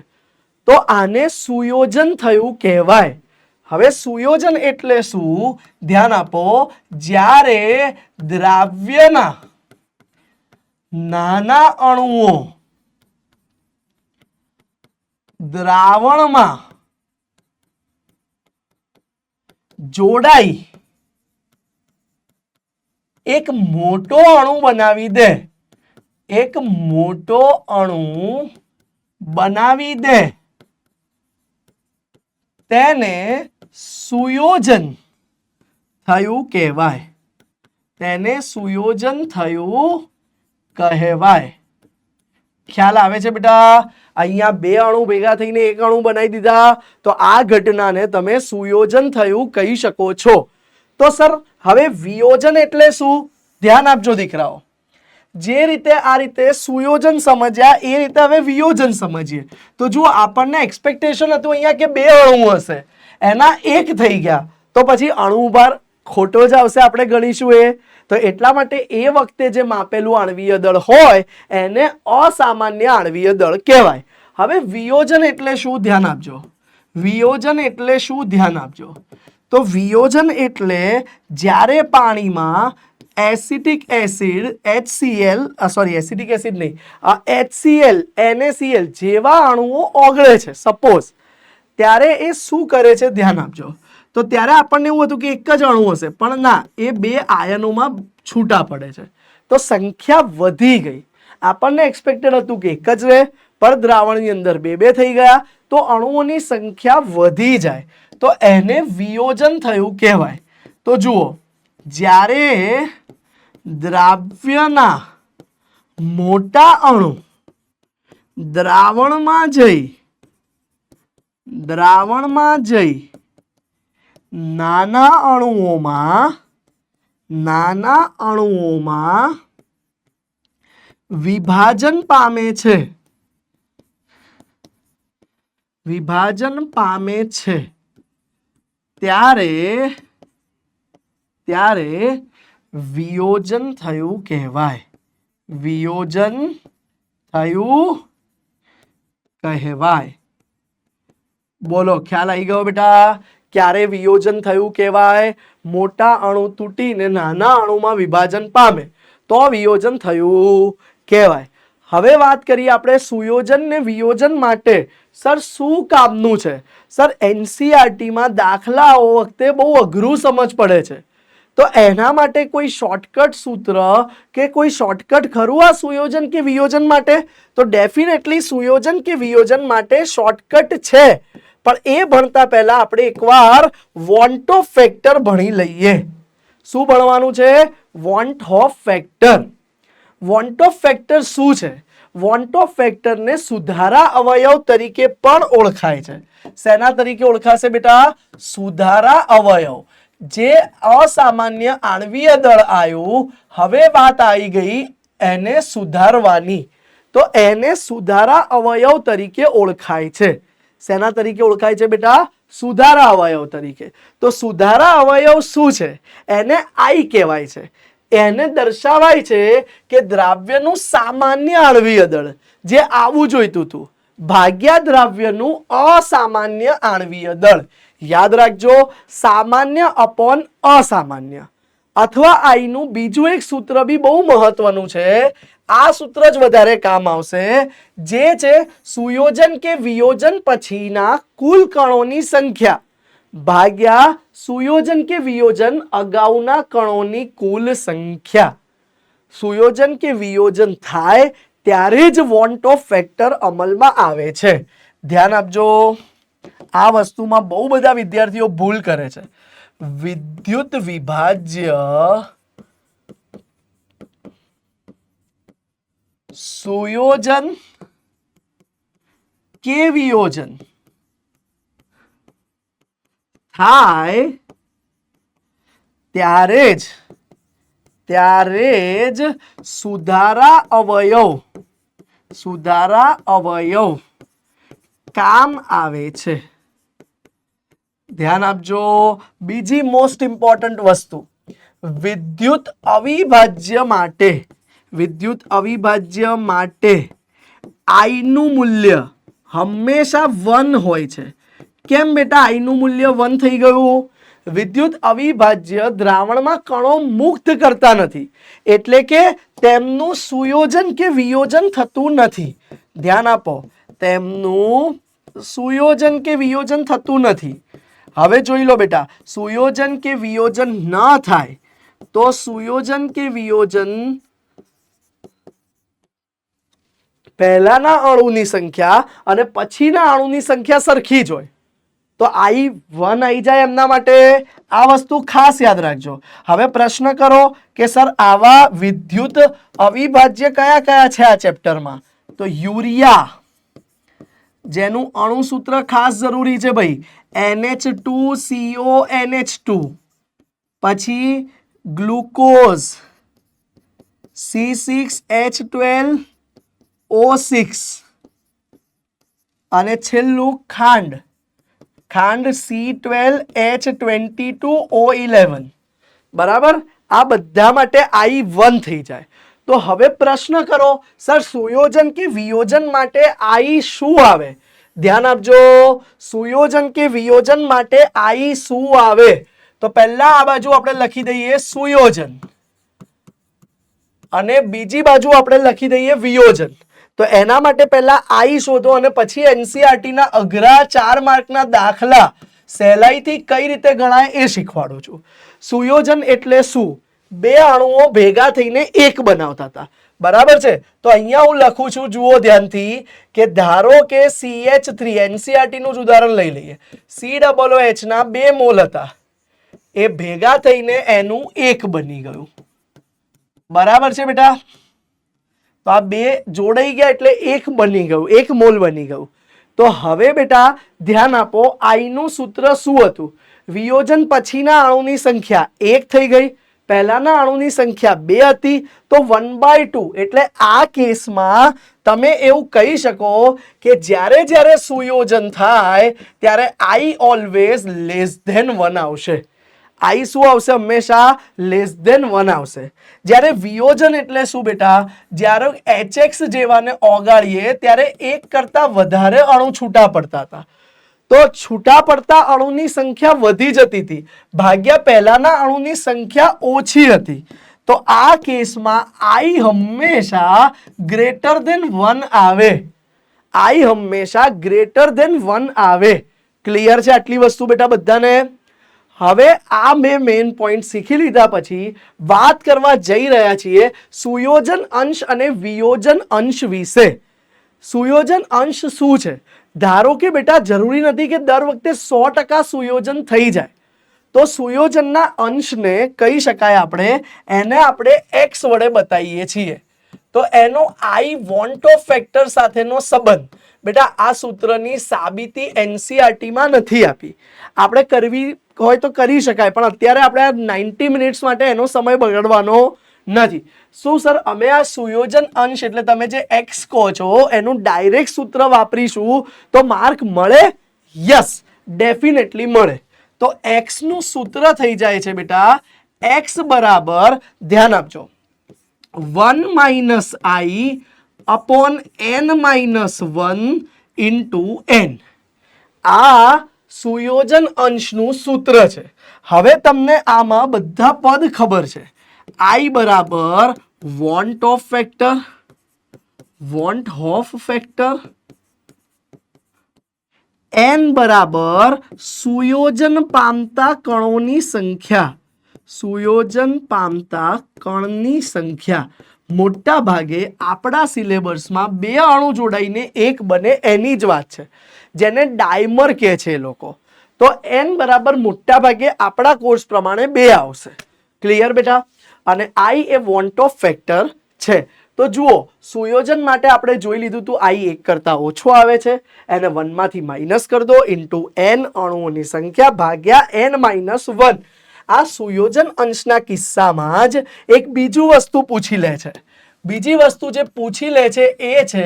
તો આને સુયોજન થયું કહેવાય. હવે સુયોજન એટલે શું? ધ્યાન આપો. જ્યારે દ્રાવ્યના નાના અણુઓ દ્રાવણમાં જોડાઈ એક મોટો અણુ બનાવી દે, એક મોટો અણુ બનાવી દે, તેને સુયોજન થયું કહેવાય. તેને સુયોજન થયું કહેવાય. ખ્યાલ આવે છે બેટા? અહીંયા 2 અણુ ભેગા થઈને એક અણુ બનાવી દીધા, તો આ ઘટનાને તમે સુયોજન થયું કહી શકો છો. તો સર હવે વિયોજન એટલે શું? ધ્યાન આપજો દીકરાઓ. જે રીતે આ રીતે સુયોજન સમજ્યા એ રીતે હવે વિયોજન સમજીએ. તો જુઓ, આપણને એક્સપેક્ટેશન હતું અહીંયા કે 2 અણુ હશે, એના 1 થઈ ગયા, તો પછી અણુભાર ખોટો જ આવશે, આપણે ગણીશું એ. તો એટલા માટે એ વખતે જે માપેલું આણ્વીય દળ હોય એને અસામાન્ય આણ્વીય દળ કહેવાય. હવે વિયોજન એટલે શું? ધ્યાન આપજો. વિયોજન એટલે શું? ધ્યાન આપજો. તો વિયોજન એટલે જ્યારે પાણીમાં એસિટિક એસિડ એસિટિક એસિડ નહીં, HCl NaCl જેવા અણુઓ ઓગળે છે સપોઝ, ત્યારે એ શું કરે છે? ધ્યાન આપજો. તો ત્યારે આપણને એવું હતું કે એક જ અણુ હશે, પણ ના, એ 2 આયનોમાં છૂટા પડે છે. તો સંખ્યા વધી ગઈ. આપણને એક્સપેક્ટેડ હતું કે એક જ રહે, પણ દ્રાવણની અંદર બે બે થઈ ગયા તો અણુઓની સંખ્યા વધી જાય, તો એને વિયોજન થયું કહેવાય. તો જુઓ, જ્યારે દ્રાવ્યના મોટા અણુ દ્રાવણમાં જઈ નાના અણુઓમાં વિભાજન પામે છે ત્યારે વિયોજન થયું કહેવાય. બોલો, ખ્યાલ આવી ગયો બેટા? ક્યારે વિયોજન થયું કહેવાય? મોટા અણુ તૂટીને નાના અણુમાં વિભાજન પામે તો વિયોજન થયું કહેવાય. હવે વાત કરીએ આપણે સુયોજન ને વિયોજન માટે સર શું કામનું છે? સર એનસીઈઆરટી માં દાખલાઓ વખતે બહુ અઘરું સમજ પડે છે, તો એના માટે કોઈ શોર્ટકટ સૂત્ર કે કોઈ શોર્ટકટ ખરું આ સુયોજન કે વિયોજન માટે? તો ડેફિનેટલી સુયોજન કે વિયોજન માટે શોર્ટકટ છે, પણ એ ભણતા પહેલા આપણે એકવાર વોન્ટ ઓફ ફેક્ટર ભણી લઈએ. શું ભણવાનું છે? Want of factor. Want of factor શું છે? વોન્ટ ઓફ ફેક્ટરને સુધારા અવયવ તરીકે પણ ઓળખાય છે. શેના તરીકે ઓળખાશે બેટા? સુધારા અવયવ. જે અસામાન્ય આણ્વીય દળ આવ્યું, હવે વાત આવી ગઈ એને સુધારવાની, તો એને સુધારા અવયવ તરીકે ઓળખાય છે. શેના તરીકે ઓળખાય છે બેટા? સુધારા અવયવ તરીકે. તો સુધારા અવયવ શું છે? એને આઈ કહેવાય છે. એને દર્શાવાય છે કે દ્રાવ્યનું સામાન્ય આણ્વીય દળ જે આવું જોઈતું હતું ભાગ્યા દ્રાવ્યનું અસામાન્ય આણ્વીય દળ. યાદ રાખજો, સામાન્ય અપોન અસામાન્ય. અથવા આઈનું બીજું એક સૂત્ર બી બહુ મહત્વનું છે, આ સૂત્ર જ વધારે કામ આવશે, જે છે સુયોજન કે વિયોજન પછીના કુલ કણોની સંખ્યા ભાગ્યા સુયોજન કે વિયોજન અગાઉના કણોની કુલ સંખ્યા. સુયોજન કે વિયોજન થાય ત્યારે જ વોન્ટ ઓફ ફેક્ટર અમલમાં આવે છે. ધ્યાન આપજો, આ વસ્તુમાં બહુ બધા વિદ્યાર્થીઓ ભૂલ કરે છે. વિદ્યુત વિભાજ્ય સુયોજન કે વિયોજન થાય ત્યારે જ સુધારા અવયવ કામ આવે છે. ધ્યાન આપજો, બીજી મોસ્ટ ઇમ્પોર્ટન્ટ વસ્તુ, વિદ્યુત અવિભાજ્ય માટે આઈ નું મૂલ્ય હંમેશા 1 હોય છે. કેમ બેટા આઈ નું મૂલ્ય 1 થઈ ગયું? વિદ્યુત અવિભાજ્ય દ્રાવણમાં કણો મુક્ત કરતા નથી, એટલે કે તેમનું સુયોજન કે વિયોજન થતું નથી. ધ્યાન આપો, તેમનું સુયોજન કે વિયોજન થતું નથી. હવે જોઈ લો બેટા, સુયોજન કે વિયોજન ન થાય તો સુયોજન કે વિયોજન પહેલાના અણુની સંખ્યા અને પછીના અણુની સંખ્યા સરખી જ હોય, તો I1 આવી જાય એમના માટે. આ વસ્તુ ખાસ યાદ રાખજો. હવે પ્રશ્ન કરો કે સર આવા વિદ્યુત અવિભાજ્ય કયા કયા છે આ ચેપ્ટરમાં? તો યુરિયા, જેનું અણુ સૂત્ર ખાસ જરૂરી છે ભાઈ, NH2CONH2, પછી ગ્લુકોઝ C6H12O6, અને છેલ્લું ખાંડ C12H22O11. બરાબર? આ બધા માટે I1 થઈ જાય. તો હવે પ્રશ્ન કરો, સર સુયોજન કે વિયોજન માટે I શું આવે? ધ્યાન આપજો, સુયોજન કે વિયોજન માટે I શું આવે? તો પહેલા આ બાજુ આપણે લખી દઈએ સુયોજન અને બીજી બાજુ આપણે લખી દઈએ વિયોજન. તો એના માટે પહેલા I શોધો અને પછી એનસીઈઆરટી ના અઘરા 4 માર્કના દાખલા સહેલાઈથી કઈ રીતે ગણાય એ શીખવાડું છું. સુયોજન એટલે શું? બે અણુઓ ભેગા થઈને એક બનાવતા હતા, બરાબર છે. તો અહીંયા હું લખું છું, જુઓ ધ્યાનથી, કે ધારો કે CH3 NCERT નું જ ઉદાહરણ લઈ લઈએ. COOH ના 2 મોલ હતા, એ ભેગા થઈને એનું 1 બની ગયું. બરાબર છે બેટા? તો આ 2 જોડાઈ ગયા એટલે 1 બની ગયું, 1 મોલ બની ગયું. તો હવે બેટા ધ્યાન આપો, I નું સૂત્ર શું હતું? વિયોજન પછીના અણુની સંખ્યા 1 થઈ ગઈ, પહેલાના અણુની સંખ્યા 2 હતી, તો 1/2. એટલે આ કેસમાં તમે એવું કહી શકો કે જ્યારે જ્યારે સુયોજન થાય ત્યારે I ઓલવેઝ લેસ ધેન 1 આવશે. I શું આવશે? હંમેશા લેસ ધેન 1 આવશે. જ્યારે વિયોજન એટલે શું બેટા? જ્યારે HX જેવાને ઓગાળીએ ત્યારે 1 કરતા વધારે અણુ છૂટા પડતા હતા. તો છૂટા પડતા અણુની સંખ્યા વધી જતી હતી ભાગ્યા પહેલાના અણુની સંખ્યા ઓછી હતી. તો આ કેસમાં I હંમેશા ગ્રેટર ધેન 1 આવે. I હંમેશા ગ્રેટર ધેન 1 આવે. ક્લિયર છે આટલી વસ્તુ બેટા બધાને? હવે આ મેઇન પોઈન્ટ શીખી લીધા પછી વાત કરવા જઈ રહ્યા છીએ સુયોજન અંશ અને વિયોજન અંશ વિશે. સુયોજન અંશ શું છે? ધારો કે બેટા જરૂરી નથી કે દર વખતે 100% સુયોજન થઈ જાય. તો સુયોજનના અંશને કહી શકાય આપણે, એને આપણે x વડે બતાવીએ છીએ. તો એનો I વોન્ટ ઓફ ફેક્ટર સાથેનો સંબંધ બેટા આ સૂત્રની સાબિતી NCERT માં નથી આપી. આપણે કરવી હોય તો કરી શકાય, પણ અત્યારે આપણે 90 મિનિટ્સ માટે એનો સમય બગાડવાનો નથી. શું સર અમે આ સુયોજન અંશ એટલે તમે જે x કહો છો એનું ડાયરેક્ટ સૂત્ર વાપરીશું તો માર્ક મળે? યસ, ડેફિનેટલી મળે. તો x નું સૂત્ર થઈ જાય છે બેટા x બરાબર, ધ્યાન આપજો, 1 - I upon n-1 into n. આ સુયોજન અંશનું સૂત્ર છે. હવે તમને આમાં બધા પદ ખબર છે. I બરાબર વોન્ટ ઓફ ફેક્ટર, n બરાબર સુયોજન પામતા કણોની સંખ્યા. સુયોજન પામતા કણની સંખ્યા. મોટા ભાગે આપણા સિલેબસમાં 2 અણુ જોડાઈને 1 બને એની જ વાત છે, જેને ડાયમર કહે છે એ લોકો. તો n બરાબર મોટા ભાગે આપણા કોર્સ પ્રમાણે 2 આવશે. ક્લિયર બેટા? અને I A want of factor છે. તો જુઓ, સુયોજન માટે આપણે જોઈ લીધું તું I 1 કરતા ઓછો આવે છે, એને 1 માંથી માઇનસ કરી દો, ઇન્ટુ n અણુઓની સંખ્યા ભાગ્યા n-1. આ સુયોજન અંશના કિસ્સામાં જ એક બીજું વસ્તુ પૂછી લે છે. બીજી વસ્તુ જે પૂછી લે છે એ છે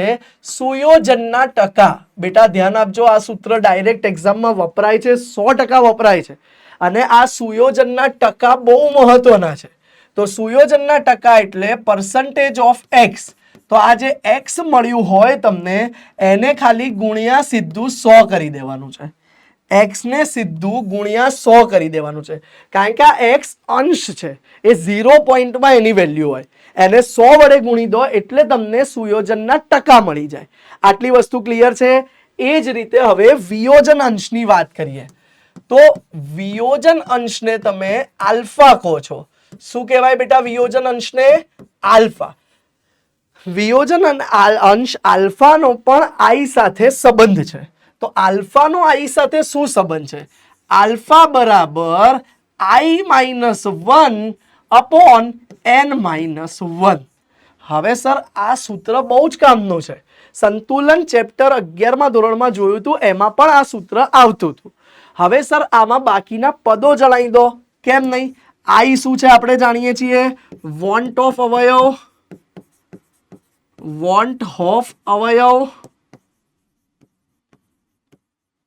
સુયોજનના ટકા. બેટા ધ્યાન આપજો, આ સૂત્ર ડાયરેક્ટ એક્ઝામમાં વપરાય છે, 100% વપરાય છે. અને આ સુયોજનના ટકા બહુ મહત્વના છે. તો સુયોજનના ટકા એટલે percentage of x. તો આ જે x મળ્યું હોય તમને એને ખાલી ગુણ્યા સીધું 100 કરી દેવાનું છે. x ને સીધું ગુણ્યા 100 કરી દેવાનું છે, કારણ કે આ x અંશ છે, એ 0 પોઈન્ટમાં એની વેલ્યુ હોય. એને 100 વડે ગુણી દો એટલે તમને સુયોજનના ટકા મળી જાય. આટલી વસ્તુ ક્લિયર છે? એ જ રીતે હવે વિયોજન અંશની વાત કરીએ. તો વિયોજન અંશને તમે આલ્ફા કહો છો. શું કહેવાય બેટા વિયોજન અંશને? આલ્ફા. વિયોજન અંશ આલ્ફાનો પણ I સાથે સંબંધ છે. તો આલ્ફાનો I સાથે શું સંબંધ છે? આલ્ફા બરાબર I-1 upon n-1. હવે સર આ સૂત્ર બહુ જ કામનું છે. સંતુલન ચેપ્ટર 11મા ધોરણમાં જોયું હતું, એમાં પણ આ સૂત્ર આવતું હતું. હવે સર આમાં બાકીના પદો જણાવી દો. કેમ નહીં? I શું છે આપણે જાણીએ છીએ, વોન્ટ ઓફ અવયવ.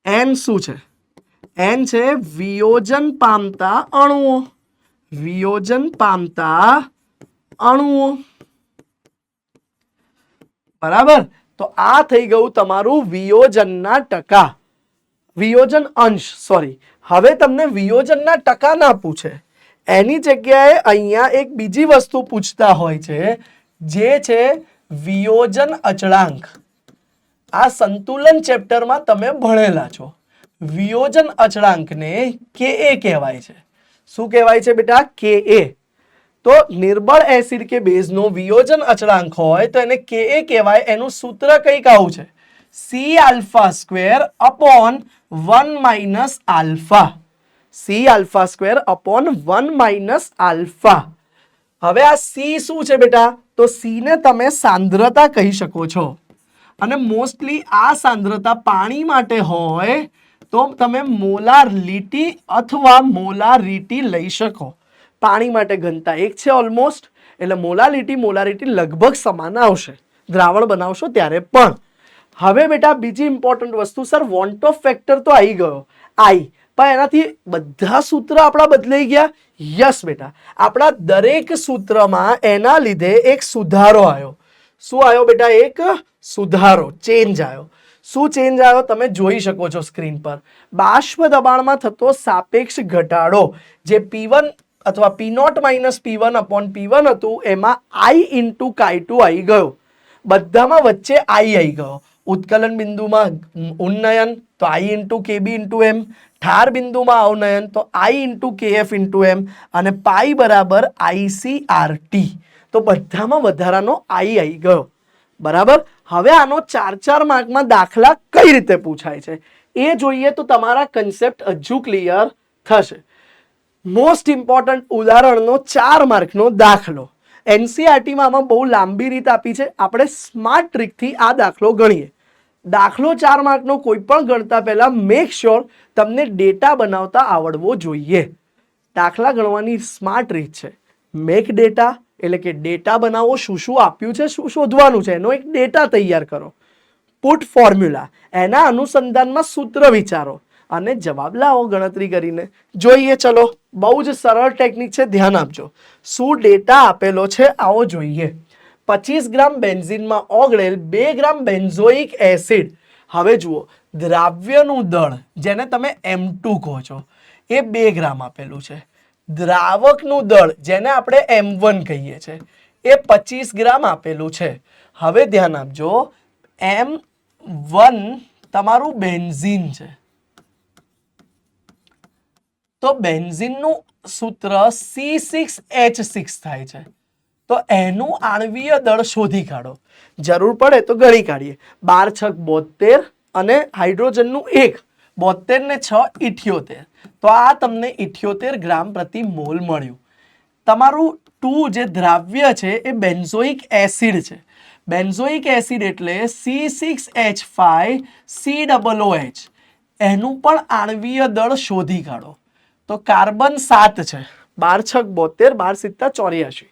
n શું છે? n છે વિયોજન પામતા અણુઓ. બરાબર? તો આ થઈ ગયું તમારું વિયોજનના ટકા, વિયોજન અંશ. સોરી, હવે તમને વિયોજનના ટકા ના પૂછે, એની જગ્યાએ અહીંયા એક બીજી વસ્તુ પૂછતા હોય છે, જે છે વિયોજન અચળાંક. આ સંતુલન ચેપ્ટરમાં તમે ભણેલા છો. વિયોજન અચળાંકને Ka કહેવાય છે. શું કહેવાય છે બેટા? Ka. તો નિર્બળ એસિડ કે બેઝનો વિયોજન અચળાંક હોય તો એને Ka કહેવાય. એનું સૂત્ર કંઈક આવું છે, C alpha square upon 1 minus alpha. C alpha square upon 1 minus alpha. હવે આ C શું છે બેટા? તો C ને તમે સાંદ્રતા કહી શકો છો, અને મોસ્ટલી આ સાંદ્રતા પાણી માટે હોય તો તમે મોલારિટી અથવા મોલારિટી લઈ શકો. પાણી માટે ઘનતા 1 છે ઓલમોસ્ટ, એટલે મોલારિટી લગભગ સમાન આવશે દ્રાવણ બનાવશો ત્યારે. પણ હવે બેટા બીજી ઇમ્પોર્ટન્ટ વસ્તુ, સર વોન્ટ ઓફ ફેક્ટર તો આવી ગયો, પણ એનાથી બધા સૂત્ર આપણા બદલાઈ ગયા. યસ બેટા, આપણા દરેક સૂત્રમાં એના લીધે એક સુધારો આવ્યો. શું આવ્યો બેટા? એક સુધારો, ચેન્જ આવ્યો. શું ચેન્જ આવ્યો તમે જોઈ શકો છો સ્ક્રીન પર. બાષ્પ દબાણમાં થતો સાપેક્ષ ઘટાડો, જે P1 અથવા P0 minus P1 upon P1 હતું, એમાં I ઇન્ટુ K2 આવી ગયો. બધામાં વચ્ચે I આવી ગયો. ઉત્કલન બિંદુમાં ઉન્નયન તો I into KB into M, ઠાર બિંદુમાં અવનયન તો I into KF into M, અને પાઈ બરાબર ICRT. તો બધામાં વધારાનો I આવી ગયો. બરાબર. હવે આનો 4 માર્કમાં દાખલા કઈ રીતે પૂછાય છે એ જોઈએ તો તમારા કન્સેપ્ટ હજુ ક્લિયર થશે. મોસ્ટ ઇમ્પોર્ટન્ટ ઉદાહરણનો 4 માર્કનો દાખલો. એનસીઆરટીમાં આમાં બહુ લાંબી રીત આપી છે, આપણે સ્માર્ટ ટ્રીકથી આ દાખલો ગણીએ. દાખલો 4 માર્કનો કોઈ પણ ગણતા પહેલા મેક શ્યોર તમને ડેટા બનાવતા આવડવો જોઈએ. દાખલા ગણવાની સ્માર્ટ રીત છે, મેક ડેટા, એટલે કે ડેટા બનાવો, શું શું આપ્યું છે, શું શોધવાનું છે, એનો એક ડેટા તૈયાર કરો. પુટ ફોર્મ્યુલા, એના અનુસંધાનમાં સૂત્ર વિચારો અને જવાબ લાવો ગણતરી કરીને. જોઈએ, ચલો બહુ જ સરળ ટેકનિક છે, ધ્યાન આપજો. શું ડેટા આપેલો છે આવો જોઈએ. 25 ગ્રામ બેન્ઝીનમાં ઓગળેલ 2 ગ્રામ બેન્ઝોઇક એસિડ. હવે જુઓ, દ્રાવ્યનું દળ જેને તમે M2 કહો છો એ 2 ગ્રામ આપેલું છે. દ્રાવકનું દળ જેને આપણે M1 કહીએ છીએ એ 25 ગ્રામ આપેલું છે. હવે ધ્યાન આપજો, M1 તમારું બેન્ઝીન છે, તો બેન્ઝીનનું સૂત્ર C6H6 થાય છે. તો એનું આણ્વીય દળ શોધી કાઢો. જરૂર પડે તો ગણી કાઢીએ. 12 6 72 અને હાઇડ્રોજનનું 1, 72 ને 6 78. તો આ તમને 78 ગ્રામ પ્રતિ મોલ મળ્યું. તમારું 2 જે દ્રાવ્ય છે એ બેન્ઝોઇક એસિડ છે. બેન્ઝોઇક એસિડ એટલે C6H5 COOH. એનું પણ આણ્વીય દળ શોધી કાઢો. તો કાર્બન 7 છે, 12 6 72, 12 7 84,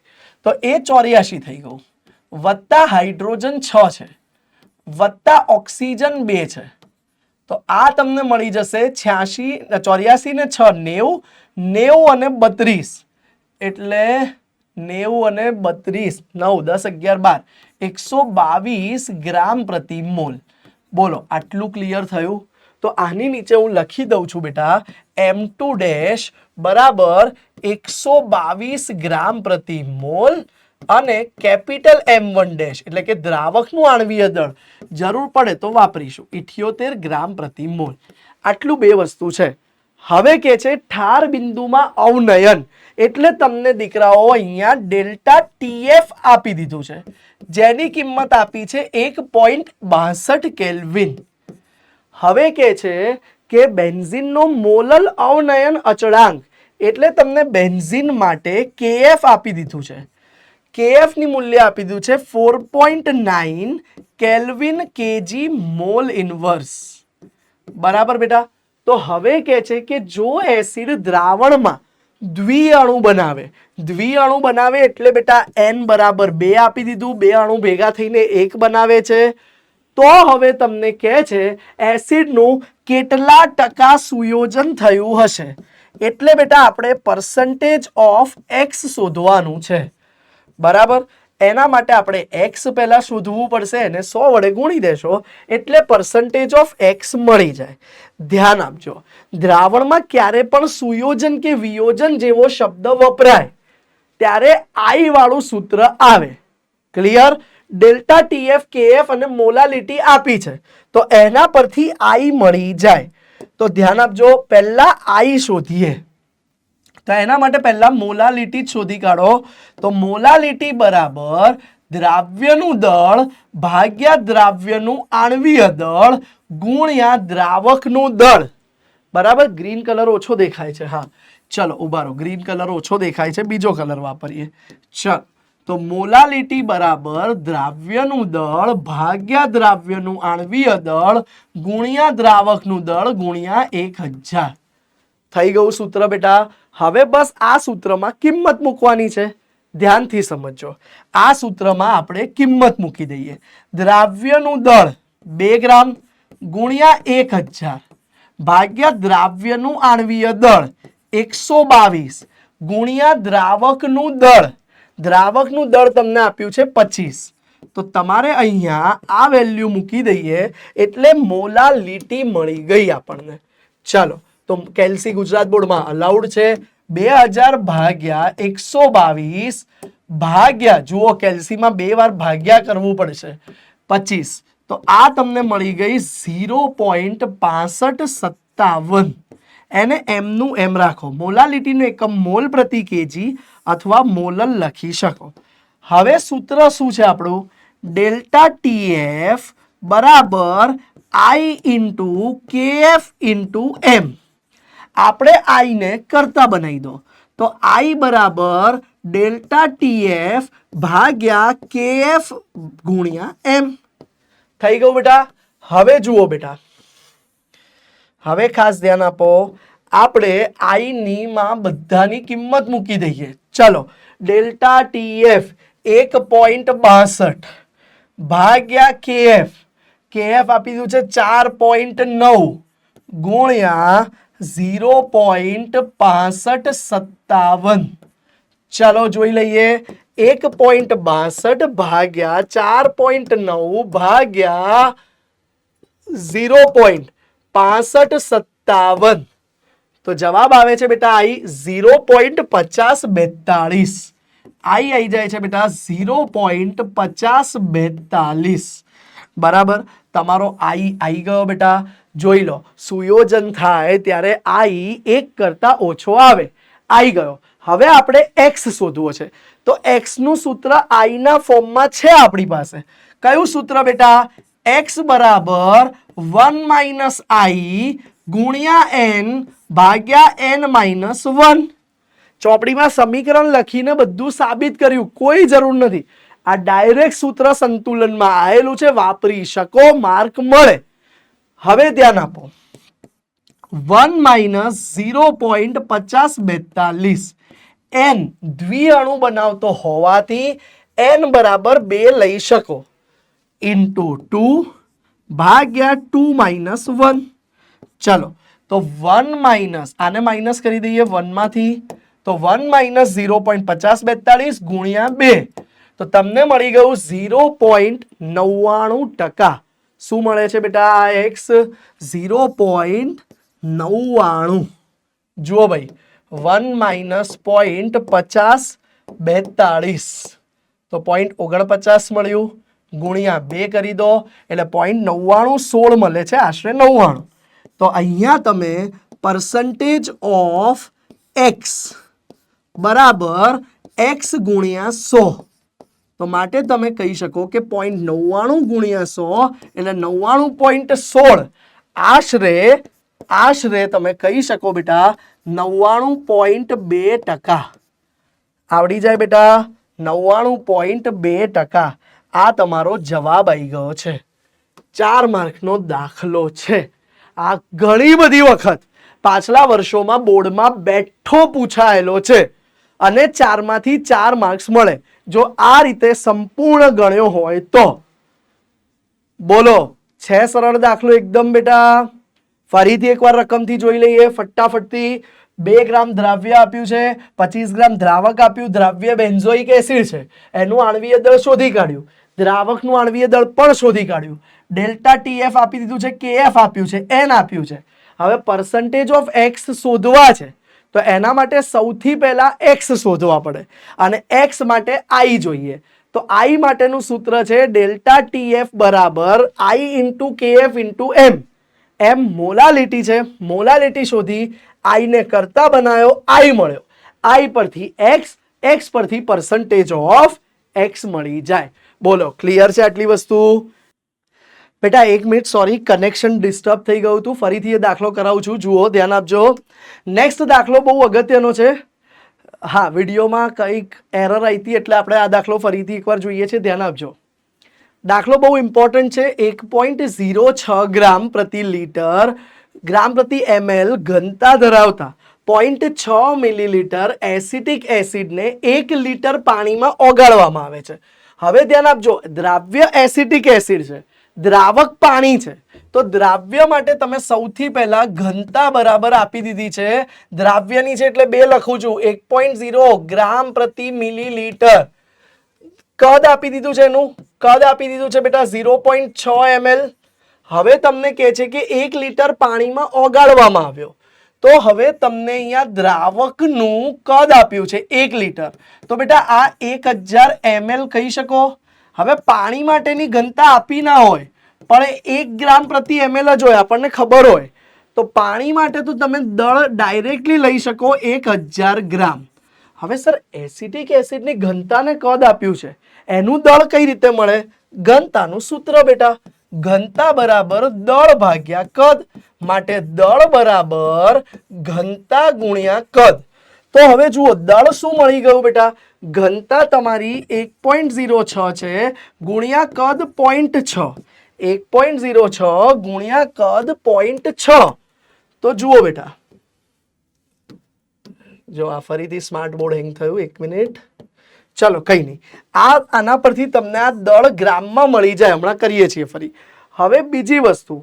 તો એ 84 થઈ ગયું. વત્તા હાઇડ્રોજન 6 છે, વત્તા ઓક્સિજન 2 છે, તો આ તમને મળી જશે 86, 84 ને 6 90, 90 અને 32, એટલે 90 અને 32, 9 10 11 12, 122 ગ્રામ પ્રતિ મોલ. બોલો, આટલું ક્લિયર થયું? તો આની નીચે હું લખી દઉં છું બેટા, M2 ડેશ બરાબર 122 ગ્રામ પ્રતિ મોલ, અને કેપિટલ M1 ડેશ એટલે કે દ્રાવકનું આણ્વીય દળ જરૂર પડે તો વાપરીશું 78 ગ્રામ પ્રતિ મોલ. આટલું 2 વસ્તુ છે. હવે કે છે ઠાર બિંદુમાં અવનયન, એટલે તમને દીકરાઓ અહીંયા ડેલ્ટા TF આપી દીધું છે, જેની કિંમત આપી છે 1.62 કેલ્વિન. હવે કે છે કે બેન્ઝીનનો મોલલ અવનયન અચળાંક, એટલે તમને બેન્ઝીન માટે KF આપી દીધું છે. KF ની મૂલ્ય આપી દીધું છે 4.9 કેલ્વિન kg મોલ ઇનવર્સ. બરાબર બેટા? તો હવે કે છે કે જો એસિડ દ્રાવણમાં દ્વિઅણુ બનાવે એટલે બેટા N બરાબર 2 આપી દીધું, 2 અણુ ભેગા થઈને 1 બનાવે છે. તો હવે તમને કહે છે એસિડનું કેટલા ટકા સુયોજન થયું હશે, એટલે બેટા આપણે પર્સન્ટેજ ઓફ X શોધવાનું છે. બરાબર? એના માટે આપણે X પહેલા શોધવું પડશે, એને 100 વડે ગુણી દેશો એટલે પર્સન્ટેજ ઓફ X મળી જાય. ધ્યાન આપજો, દ્રાવણમાં ક્યારે પણ સુયોજન કે વિયોજન જેવો શબ્દ વપરાય ત્યારે I વાળું સૂત્ર આવે. ક્લિયર? ડેલ્ટા TF, KF અને મોલાલિટી આપી છે, તો એના પરથી I મળી જાય. તો ધ્યાન આપજો, પહેલા I શોધીએ. તો એના માટે પહેલા મોલાલિટી શોધી કાઢો. તો મોલાલિટી બરાબર દ્રાવ્યનું દળ ભાગ્યા દ્રાવ્યનું આણ્વીય દળ ગુણ્યા દ્રાવકનું દળ. બરાબર, ગ્રીન કલર ઓછો દેખાય છે. હા ચલો ઉભા રહો, ગ્રીન કલર ઓછો દેખાય છે, બીજો કલર વાપરીએ. ચલ, તો મોલાલિટી બરાબર દ્રાવ્યનું દળ ભાગ્યા દ્રાવ્યનું આણ્વીય દળ ગુણ્યા દ્રાવકનું દળ ગુણ્યા 1000. થઈ ગયું સૂત્ર બેટા. હવે બસ આ સૂત્રમાં કિંમત મૂકવાની છે. ધ્યાનથી સમજો. આ સૂત્રમાં આપણે કિંમત મૂકી દઈએ. દ્રાવ્યનું દળ 2 ગ્રામ ગુણ્યા 1000 ભાગ્યા દ્રાવ્યનું આણ્વીય દળ 122 ગુણ્યા દ્રાવકનું દળ. દ્રાવકનું દળ તમને આપ્યું છે 25. તો તમારે અહીંયા આ વેલ્યુ મૂકી દઈએ એટલે મોલાલિટી મળી ગઈ આપણને. ચાલો, તો કેલ્સી ગુજરાત બોર્ડમાં અલાઉડ છે 2000 ભાગ્યા 122 ભાગ્યા, જુઓ કેલ્સીમાં 2 વાર ભાગ્યા કરવું પડશે, 25. તો આ તમને મળી ગઈ 0.6557. એને એમનું એમ રાખો. મોલાલિટીનું એકમ મોલ પ્રતિ કેજી અથવા મોલલ લખી શકો. હવે સૂત્ર શું છે આપણું? ડેલ્ટા ટીએફ બરાબર આઈ ઇન્ટુ કેએફ ઇન્ટુ એમ. આપણે આઈ ને કરતા બનાવી દો. તો આઈ બરાબર ડેલ્ટા ટીએફ ભાગ્યા કેએફ ગુણ્યા એમ. થઈ ગયું બેટા. હવે જુઓ બેટા, હવે ખાસ ધ્યાન આપો. આપણે આઈ ની માં બધાની કિંમત મૂકી દઈએ. ચલો, ડેલ્ટા ટીએફ 1.62 ભાગ્યા કેએફ, કેએફ આપી દીધું છે 4.9 ગુણ્યા 0.6557. ચલો જોઈ લઈએ. 1.62 ભાગ્યા 4.9 ભાગ્યા 0.6557. તો જવાબ આવે છે બેટા આઈ 0.5042. આઈ આવી જાય છે બેટા 0.5042. બરાબર, તમારો આઈ આવી ગયો બેટા. જોઈ લો, સુયોજન થાય ત્યારે આઈ 1 કરતા ઓછો આવે. આવી ગયો. હવે આપણે એક્સ શોધવો છે. તો એક્સ નું સૂત્ર આઈ ના ફોર્મમાં છે આપણી પાસે. કયું સૂત્ર બેટા? એક્સ બરાબર 1 માઇનસ આઈ ગુણ્યા એન ભાગ્યા એન માઇનસ 1. ચોપડીમાં સમીકરણ લખીને બધું સાબિત કર્યું, કોઈ જરૂર નથી. આ ડાયરેક્ટ સૂત્ર સંતુલનમાં આવેલું છે, વાપરી શકો, માર્ક મળે. હવે ધ્યાન આપો. 1 માઇનસ 0.5042. એન દ્વિઅણુ બનાવતો હોવાથી એન બરાબર 2 લઈ શકો. ઇન્ટુ 2 ભાગ્યા 2 માઇનસ 1. ચલો, તો 1 માઇનસ, આને માઇનસ કરી દઈએ 1 માંથી. તો 1 માઇનસ 0.5042 ગુણ્યા 2. તો તમને મળી ગયું 0.99%. શું મળે છે બેટા? આ એક્સ 0.99. જુઓ ભાઈ, 1 માઇનસ 0.5042 તો 0.49 મળ્યું ગુણ્યા 2 કરી દો એટલે 0.9916 મળે છે, આશરે 99. તો અહીંયા તમે percentage ઓફ એક્સ બરાબર એક્સ ગુણ્યા 100. તો માટે તમે કહી શકો કે 0.99 ગુણ્યા 100 એટલે 99.16. આશરે તમે કહી શકો બેટા 99.2%. આવડી જાય બેટા, 99.2%. આ તમારો જવાબ આવી ગયો છે. 4 માર્કનો દાખલો છે. આ ઘણી બધી વખત પાછલા વર્ષોમાં બોર્ડમાં બેઠો પૂછાયેલો છે અને 4 માંથી 4 માર્ક્સ મળે જો આ રીતે સંપૂર્ણ ગણ્યો હોય તો. બોલો, છે સરળ દાખલો એકદમ બેટા? ફરીથી એકવાર રકમથી જોઈ લઈએ ફટાફટથી. 2 ગ્રામ દ્રાવ્ય આપ્યું છે, 25 ગ્રામ દ્રાવક આપ્યું. દ્રાવ્ય બેન્ઝોઇક એસિડ છે, એનું આણ્વીય દળ શોધી કાઢ્યું. દ્રાવકનું આણ્વીય દળ પણ શોધી કાઢ્યું. ડેલ્ટા ટીએફ આપી દીધું છે, કેએફ આપ્યું છે, એન આપ્યું છે. હવે પર્સન્ટેજ ઓફ એક્સ શોધવા છે તો એના માટે સૌથી પહેલા એક્સ શોધવા પડે અને એક્સ માટે આઈ જોઈએ. તો આઈ માટેનું સૂત્ર છે ડેલ્ટા ટીએફ બરાબર I into KF into M. M molality છે, મોલાલિટી શોધી, આઈને કરતા બનાવ્યો, આઈ મળ્યો. આઈ પરથી એક્સ પરથી percentage of x મળી જાય. બોલો ક્લિયર છે આટલી વસ્તુ? બેટા એક મિનિટ, સોરી, કનેક્શન ડિસ્ટર્બ થઈ ગયું હતું. ફરીથી એ દાખલો કરાવું છું, જુઓ, ધ્યાન આપજો. નેક્સ્ટ દાખલો બહુ અગત્યનો છે. હા, વિડીયોમાં કંઈક એરર આવી હતી એટલે આપણે આ દાખલો ફરીથી એકવાર જોઈએ છે, ધ્યાન આપજો. દાખલો બહુ ઇમ્પોર્ટન્ટ છે. 1.06 ગ્રામ પ્રતિ લીટર ગ્રામ પ્રતિ ml ઘનતા ધરાવતા 0.6 મિલીલીટર એસિટિક એસિડને 1 લીટર પાણીમાં ઓગાળવામાં આવે છે. હવે ધ્યાન આપજો, દ્રાવ્ય એસિટિક એસિડ છે, દ્રાવક પાણી છે. તો દ્રાવ્ય માટે તમે સૌથી પહેલા ઘનતા બરાબર આપી દીધી છે. દ્રાવ્યની છે એટલે 2 લખું છું, 1.0 ગ્રામ પ્રતિ મિલીલીટર. કદ આપી દીધું છે, એનું કદ આપી દીધું છે બેટા 0.6 ml. હવે તમને કહે છે કે 1 લીટર પાણીમાં ઓગાળવામાં આવ્યો. તો હવે તમને અહીંયા દ્રાવકનું કદ આપ્યું છે 1 લીટર. તો બેટા આ 1000 ml કહી શકો. હવે પાણી માટેની ઘનતા આપી ના હોય પણ 1 ગ્રામ પ્રતિ ml જ હોય, આપણને ખબર હોય, તો પાણી માટે તો તમે દળ ડાયરેક્ટલી લઈ શકો 1000 ગ્રામ. હવે સર એસિટિક એસિડની ઘનતાને કદ આપ્યું છે, એનું દળ કઈ રીતે મળે? ઘનતાનું સૂત્ર બેટા, ઘનતા બરાબર દળ ભાગ્યા કદ. માટે દળ બરાબર ઘનતા ગુણ્યા કદ. તો હવે જુઓ દળ શું મળી ગયું બેટા? ઘનતા તમારી 1.06 છે ગુણ્યા કદ 0.6. 1.06 ગુણ્યા કદ 0.6. તો જુઓ બેટા, જો આ ફરીથી સ્માર્ટ બોર્ડ હેંગ થયું, 1 મિનિટ. ચલો કઈ નહીં, આના પરથી તમને આ દળ ગ્રામમાં મળી જાય. હમણાં કરીએ છીએ ફરી. હવે બીજી વસ્તુ,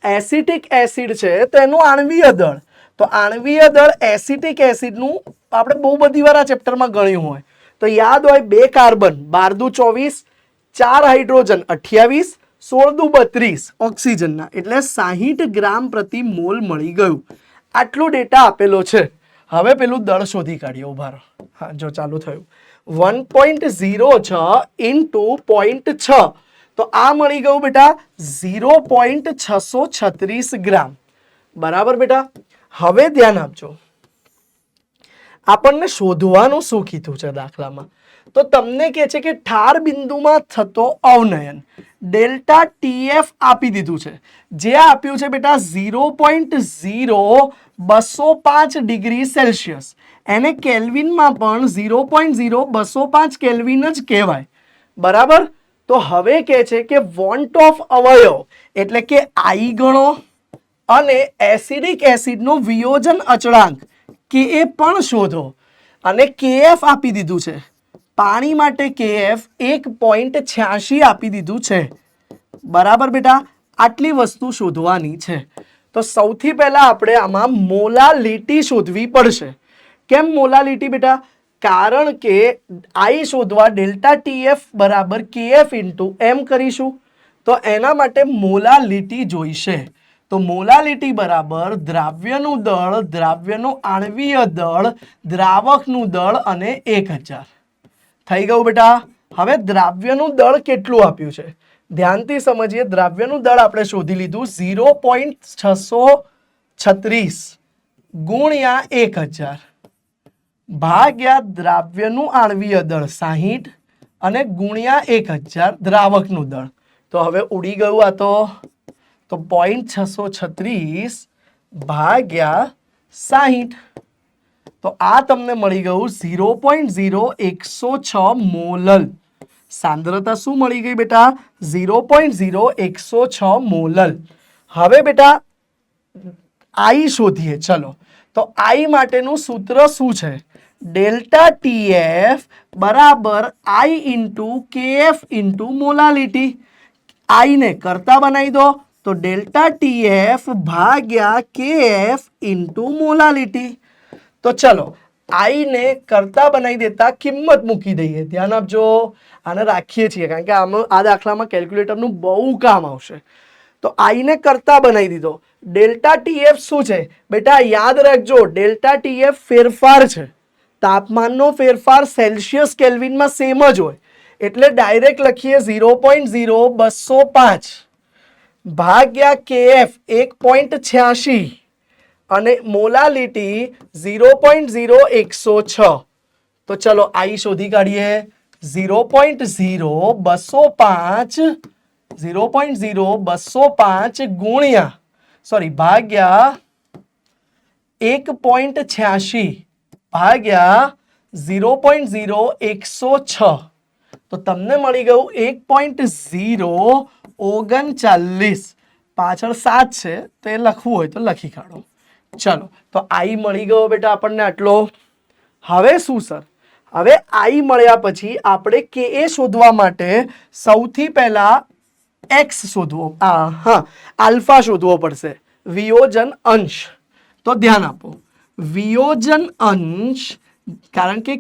એસિટિક એસિડ છે તો એનું આણ્વીય દળ. તો આણ્વીય દળ એસિટિક એસિડનું આપણે બહુ બધી વાર આ ચેપ્ટરમાં ગણ્યું હોય તો યાદ હોય, 2 કાર્બન 12 દુ 24, 4 હાઇડ્રોજન 28, 16 દુ 32 ઓક્સિજનના, એટલે 60 ગ્રામ પ્રતિ મોલ મળી ગયું. આટલો ડેટા આપેલો છે. હવે પેલું દળ શોધી કાઢીએ, ઉભા રહો. હા, જો ચાલુ થયું. 1.06 ઇન્ટુ 0.6, તો આ મળી ગયું બેટા 0.636 ગ્રામ. બરાબર બેટા? હવે ધ્યાન આપજો, આપણને શોધવાનું શું કીધું છે દાખલામાં? તો તમને કહે છે કે ઠાર બિંદુમાં થતો અવનયન ડેલ્ટા TF આપી દીધું છે. જે આપ્યું છે બેટા 0.0205 ડિગ્રી સેલ્સિયસ. એને કેલ્વિનમાં પણ 0.0205 કેલ્વિન જ કહેવાય. બરાબર? તો હવે કહે છે કે વોન્ટ ઓફ અવયવ એટલે કે I ગણો અને એસિડિક એસિડનો વિયોજન અચળાંક Ka પણ શોધો. અને KF આપી દીધું છે. પાણી માટે KF 1.86 આપી દીધું છે. બરાબર બેટા? આટલી વસ્તુ શોધવાની છે. તો સૌથી પહેલા આપણે આમાં મોલાલિટી શોધવી પડશે. કેમ મોલાલિટી બેટા? કારણ કે I શોધવા ડેલ્ટા TF બરાબર KF ઇન્ટુ M કરીશું. તો એના માટે મોલાલિટી જોઈશે. તો મોલાલિટી બરાબર દ્રાવ્યનું દળ, દ્રાવ્યનું આણ્વીય દળ, દ્રાવકનું દળ અને 1000. થઈ ગયું બેટા? હવે દ્રાવ્યનું દળ કેટલું આપ્યું છે ધ્યાનથી સમજીએ. દ્રાવ્યનું દળ આપણે શોધી લીધું 0.636 ગુણ્યા 1000 ભાગ્યા દ્રાવ્યનું આણ્વીય દળ 60 અને ગુણ્યા 1000 દ્રાવકનું દળ. તો હવે ઉડી ગયું આ તો 0.636 ભાગ્યા 60. તો આ તમને મળી ગયું 0.0106 મોલલ. સાંદ્રતા શું મળી ગઈ બેટા? 0.0106 મોલલ. હવે બેટા I શોધીએ. ચલો, તો I માટેનું સૂત્ર શું છે? ડેલ્ટા TF બરાબર I into KF into molality. I ને કરતા બનાવી દો તો ડેલ્ટા TF ભાગ્યા KF ઇન્ટુ મોલાલિટી. તો ચલો I ને કરતા બનાવી દેતા કિંમત મૂકી દઈએ. ધ્યાન આપજો, આને રાખીએ છીએ કારણ કે આ દાખલામાં કેલ્ક્યુલેટરનું બહુ કામ આવશે. તો I ને કરતા બનાવી દીધો. ડેલ્ટા TF શું છે બેટા? યાદ રાખજો, ડેલ્ટા TF ફેરફાર છે. તાપમાનનો ફેરફાર સેલ્સિયસ કેલ્વિનમાં સેમ જ હોય એટલે ડાયરેક્ટ લખીએ 0.0205 ભાગ્યા KF 1.86 અને મોલાલિટી 0.0106. તો ચલો આઈ શોધી કાઢીએ. 0.0205 ગુણ્યા ભાગ્યા 1.86 ભાગ્યા 0.0106. તો તમને મળી ગયું 1.039. પાછળ 7 છે તે લખવું હોય તો લખી કાઢો. ચલો તો આઈ મળી ગયો બેટા આપણને આટલો. હવે શું સર, હવે આઈ મળ્યા પછી આપણે કે એ શોધવા માટે સૌથી પહેલા એક્સ શોધવો, આલ્ફા શોધવો પડશે, વિયોજન અંશ. તો ધ્યાન આપો, વિયોજન અંશ, કારણ કે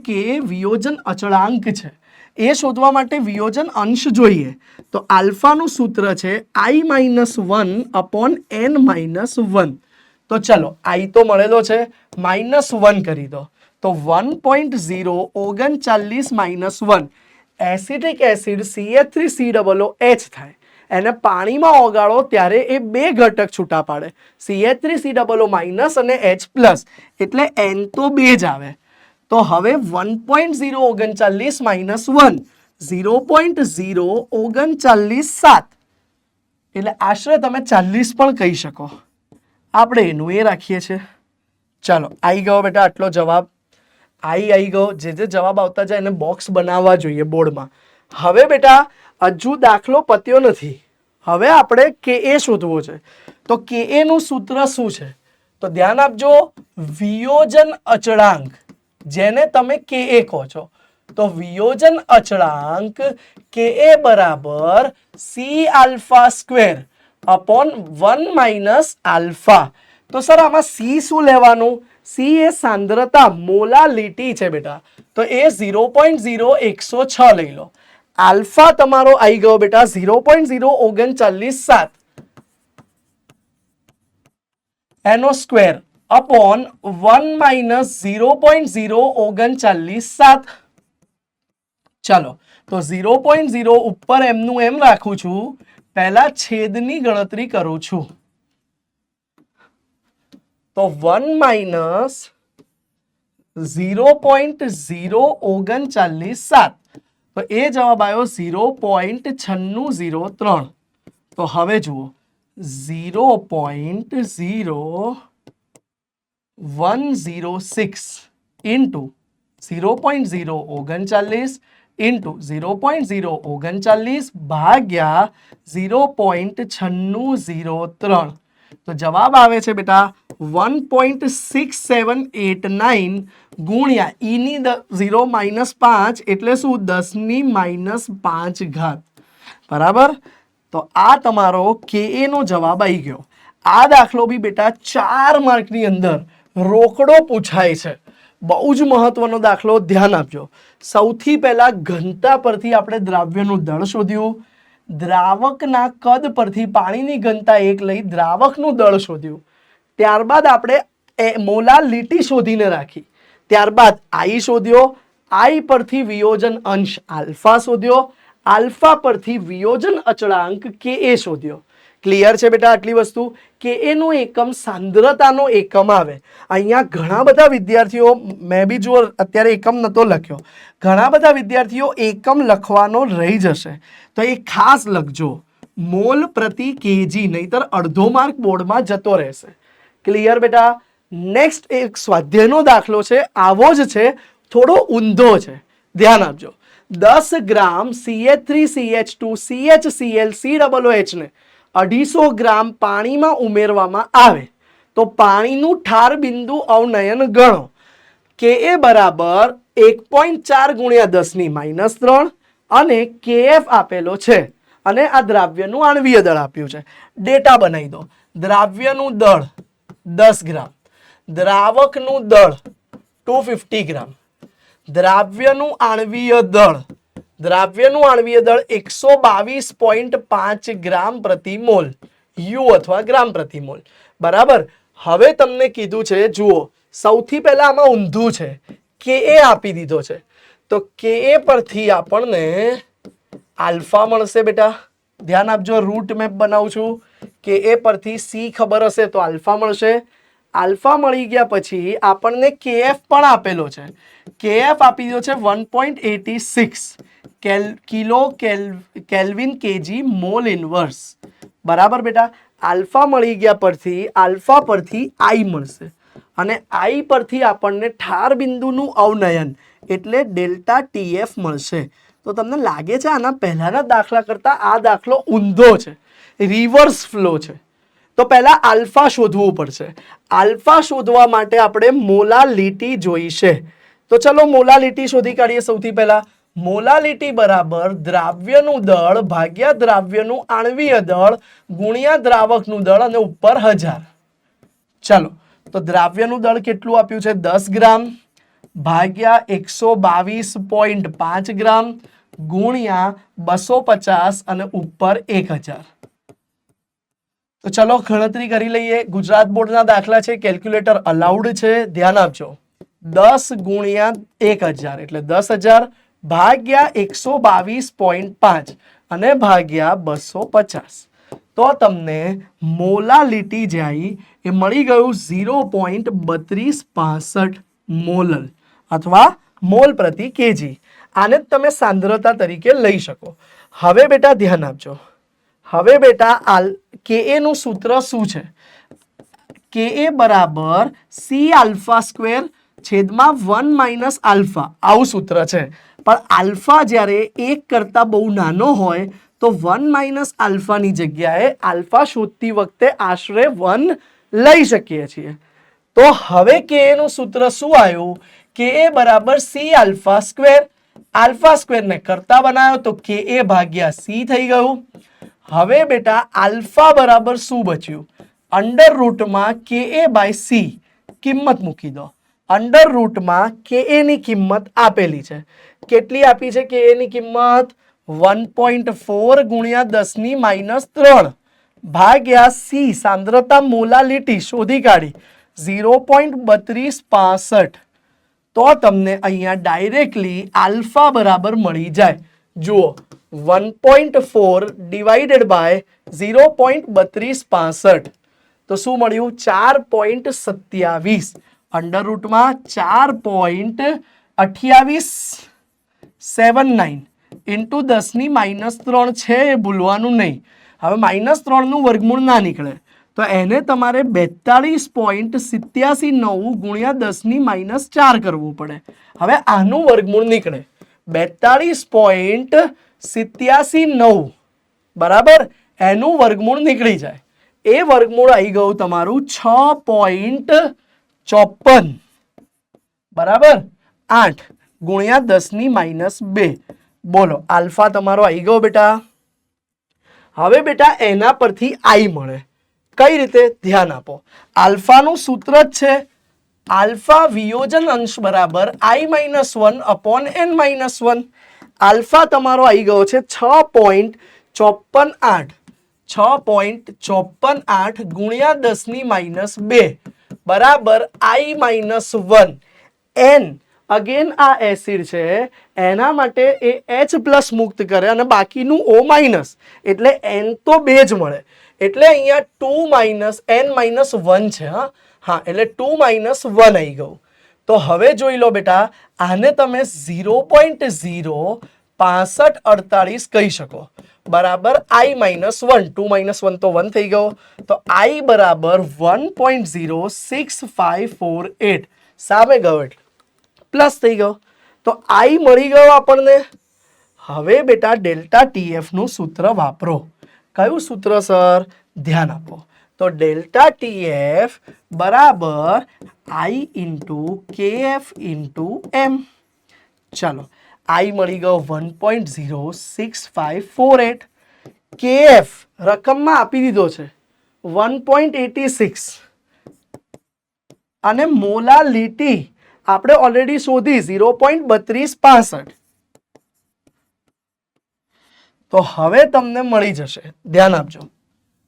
વિયોજન અચળાંક છે, એ શોધવા માટે વિયોજન અંશ જોઈએ. તો આલ્ફાનું સૂત્ર છે I-1/n-1. તો ચલો આઈ તો મળેલો છે, -1 કરી દો. તો 1.039 -1 એસિટિક એસિડ CH3COOH થાય. એને પાણીમાં ઓગાળો ત્યારે એ બે ઘટક છૂટા પાડે, CH3COO- અને H+, એટલે N તો 2 જ આવે. તો હવે 1.039 - 1 0.039 એટલે આશરે તમે 40 પણ કહી શકો. આપણે એનું એ રાખીએ છીએ. ચાલો આવી ગયો બેટા આટલો જવાબ. આવી ગયો. જે જવાબ આવતા જાય એને બોક્સ બનાવવા જોઈએ બોર્ડમાં. હવે બેટા હજુ દાખલો પત્યો નથી. હવે આપણે કે એ શોધવો છે. તો કે એ નું સૂત્ર શું છે? તો ધ્યાન આપજો, વિયોજન અચળાંક, જેને તમે કે એ કહો છો. તો વિયોજન અચળાંક કે એ બરાબર C⁴/1 - તો સર આમાં સી શું લેવાનું? સી એ સાંદ્રતા, મોલાલિટી છે બેટા. તો એ 0.0106 લઈ લો. આલ્ફા તમારો આવી ગયો બેટા 0.039 એનો સ્ક્વેર અપોન 1 - 0.039. ચાલો તો 0.0 ઉપર એમનું એમ રાખું છું, પહેલા છેદની ગણતરી કરું છું. તો 1 - 0.039. તો એ જવાબ આવ્યો 0.9603. તો હવે જુઓ 0.0106 ઇન્ટુ 0.039 ઇન્ટુ 0.039 ભાગ્યા 0.9603. તો જવાબ આવે છે બેટા 1.6789 ગુણ્યા ઈની 0 - 5 એટલે શું? 10 - 5 બરાબર. તો આ તમારો કે એ નો જવાબ આવી ગયો. આ દાખલો બી બેટા 4 માર્કની અંદર રોકડો પૂછાય છે. બહુ જ મહત્વનો દાખલો, ધ્યાન આપજો. સૌથી પહેલા ઘનતા પરથી આપણે દ્રાવ્યનું દળ શોધ્યું, દ્રાવકના કદ પરથી પાણીની ઘનતા 1 લઈ દ્રાવકનું દળ શોધ્યું, ત્યારબાદ આપણે મોલાલિટી શોધીને રાખી, ત્યારબાદ આઈ શોધ્યો, આઈ પરથી વિયોજન અંશ આલ્ફા શોધ્યો, આલ્ફા પરથી વિયોજન અચળાંક કે એ શોધ્યો. ક્લિયર છે બેટા આટલી વસ્તુ? કે એનો એકમ સાંદ્રતાનો એકમ આવે. અહીંયા ઘણા બધા વિદ્યાર્થીઓ, મેં બી જો અત્યારે એકમ નતો લખ્યો, ઘણા બધા વિદ્યાર્થીઓ એકમ લખવાનો રહી જશે. તો એ ખાસ લખજો, મોલ પ્રતિ કેજી, નહીતર અડધો માર્ક બોર્ડમાં જતો રહેશે. ક્લિયર બેટા? નેક્સ્ટ એક સ્વાધ્યાયનો દાખલો છે, આવો જ છે, થોડો ઊંધો છે, ધ્યાન આપજો. 10 ગ્રામ CH3CH2 CHCl COOH ને 250 ગ્રામ પાણીમાં ઉમેરવામાં આવે તો પાણીનું ઠાર બિંદુ અવનયન ગણો. કે એ બરાબર 1.4 ગુણ્યા 10 - 3 અને KF આપેલો છે અને આ દ્રાવ્યનું આણ્વીય દળ આપ્યું છે. ડેટા બનાવી દો. દ્રાવ્યનું દળ 10 ગ્રામ, દ્રાવકનું દળ 250 ગ્રામ, દ્રાવ્યનું આણ્વીય દળ 122.5 ગ્રામ પ્રતિ મોલ, યુ અથવા ગ્રામ પ્રતિ મોલ. બરાબર. હવે તમને કીધું છે, જુઓ, સૌથી પહેલા આમાં ઊંધું છે, કે એ આપી દીધો છે. તો કે એ પરથી આપણને આલ્ફા મળશે બેટા. ધ્યાન આપજો, રૂટ મેપ બનાવું છું. કે એ પરથી સી ખબર હશે તો આલ્ફા મળશે. આલ્ફા મળી ગયા પછી આપણને કેએફ પણ આપેલો છે. કેએફ આપી દીધો છે 1.86 kilo kelvin KG mall inverse. બરાબર બેટા. આલ્ફા મળી ગયા પરથી આલ્ફા પરથી આઈ મળશે અને આઈ પરથી આપણને ઠાર બિંદુનું અવનયન એટલે ડેલ્ટા ટીએફ મળશે. તો તમને લાગે છે આના પહેલાના દાખલા કરતા આ દાખલો ઊંધો છે, રિવર્સ ફ્લો છે. તો પહેલા આલ્ફા શોધવું પડશે. આલ્ફા શોધવા માટે આપણે મોલાલિટી જોઈશે. તો ચલો મોલાલિટી શોધી કાઢીએ. સૌથી પહેલા મોલાલિટી બરાબર દ્રાવ્યનું દળ ભાગ્યા દ્રાવ્યનું આણ્વીય દળ ગુણ્યા દ્રાવકનું દળ અને ઉપર 1000. ચાલો તો દ્રાવ્યનું દળ કેટલું આપ્યું છે 10 ગ્રામ ભાગ્યા 122.5 ગ્રામ ગુણ્યા 250 અને ઉપર 1000. તો ચલો ગણતરી કરી લઈએ. ગુજરાત બોર્ડના દાખલા છે, કેલ્ક્યુલેટર અલાઉડ છે, ધ્યાન આપજો. 10 ગુણ્યા 1000 એટલે 10000 ભાગ્યા 122.5 અને ભાગ્યા 250. તો તમને મોલાલિટી જાય એ મળી ગયું 0.3265 મોલલ અથવા મોલ પ્રતિ કેજી. આને જ તમે સાંદ્રતા તરીકે લઈ શકો. હવે બેટા ધ્યાન આપજો. હવે બેટા કે નું સૂત્ર શું છે? કે બરાબર સી આલ્ફા સ્ક્વેર છેદમાં 1 માઇનસ આલ્ફા, આવું સૂત્ર છે. પણ આલ્ફા જ્યારે 1 કરતા બહુ નાનો હોય તો 1 માઇનસ આલ્ફાની જગ્યાએ આલ્ફા શોધતી વખતે આશરે 1 લઈ શકીએ છીએ. તો હવે કે નું સૂત્ર શું આવ્યું? કે બરાબર સી આલ્ફા સ્ક્વેર. આલ્ફા સ્ક્વેરને કરતા બનાવ્યો તો કે ભાગ્યા સી થઈ ગયું. હવે બેટા આલ્ફા બરાબર શું બચ્યું? અંડર રૂટમાં કે બાય સી કિંમત મૂકી દો. અંડર રૂટમાં કે ની કિંમત આપેલી છે. કેટલી આપી છે કે ની કિંમત? 1.4 ગુણ્યા 10⁻³ ભાગ્યા સી સાંદ્રતા મોલાલિટી શોધી કાઢી 0.3265. તો તમને અહીંયા ડાયરેક્ટલી આલ્ફા બરાબર મળી જાય. જુઓ 1.4 ડિવાઇડેડ બાય 0.3265 તો શું મળ્યું? 4.27. અંડર રૂટમાં 4.2879 ઇન્ટુ 10⁻³ છે, એ ભૂલવાનું નહીં. હવે -3 નું વર્ગમૂળ ના નીકળે તો એને તમારે 42.87 ગુણ્યા 10⁻⁴ કરવું પડે. હવે આનું વર્ગમૂળ નીકળે 42.87 બરાબર, એનું વર્ગમૂળ નીકળી જાય. એ વર્ગમૂળ આવી ગયું તમારું 6.54 બરાબર 8 ગુણ્યા 10⁻². બોલો આલ્ફા તમારો આવી ગયો બેટા. હવે બેટા એના પરથી આઈ મળે. કઈ રીતે? ધ્યાન આપો. આલ્ફાનું સૂત્ર જ છે આલ્ફા વિયોજન અંશ બરાબર i-1 અપોન n-1. આલ્ફા તમારો આવી ગયો છે 6.548 6.548 ગુણ્યા 10⁻² બરાબર i-1. n અગેન આ એસિડ છે એના માટે એ H+ મુક્ત કરે અને બાકીનું O- એટલે n તો 2 જ મળે. એટલે અહીંયા 2 - n-1 છે. હા એટલે 2 - 1 આવી ગયું. તો હવે જોઈ લો બેટા, આને તમે 0.06548 કહી શકો બરાબર i-1. 2 - 1 તો 1 થઈ ગયો. તો i બરાબર 1.06548 સામે ગયો એટલે પ્લસ થઈ ગયો. તો i મળી ગયો આપણને. હવે બેટા ડેલ્ટા ટીએફ નું સૂત્ર વાપરો. કયું સૂત્ર સર? ધ્યાન આપો. તો ડેલ્ટા ટીએફ બરાબર i into KF into M. ચાલો i મળી ગયો 1.06548. કેએફ રકમમાં આપી દીધો છે 1.86 અને મોલાલિટી આપણે ઓલરેડી શોધી 0.3265. તો હવે તમને મળી જશે. ધ્યાન આપજો.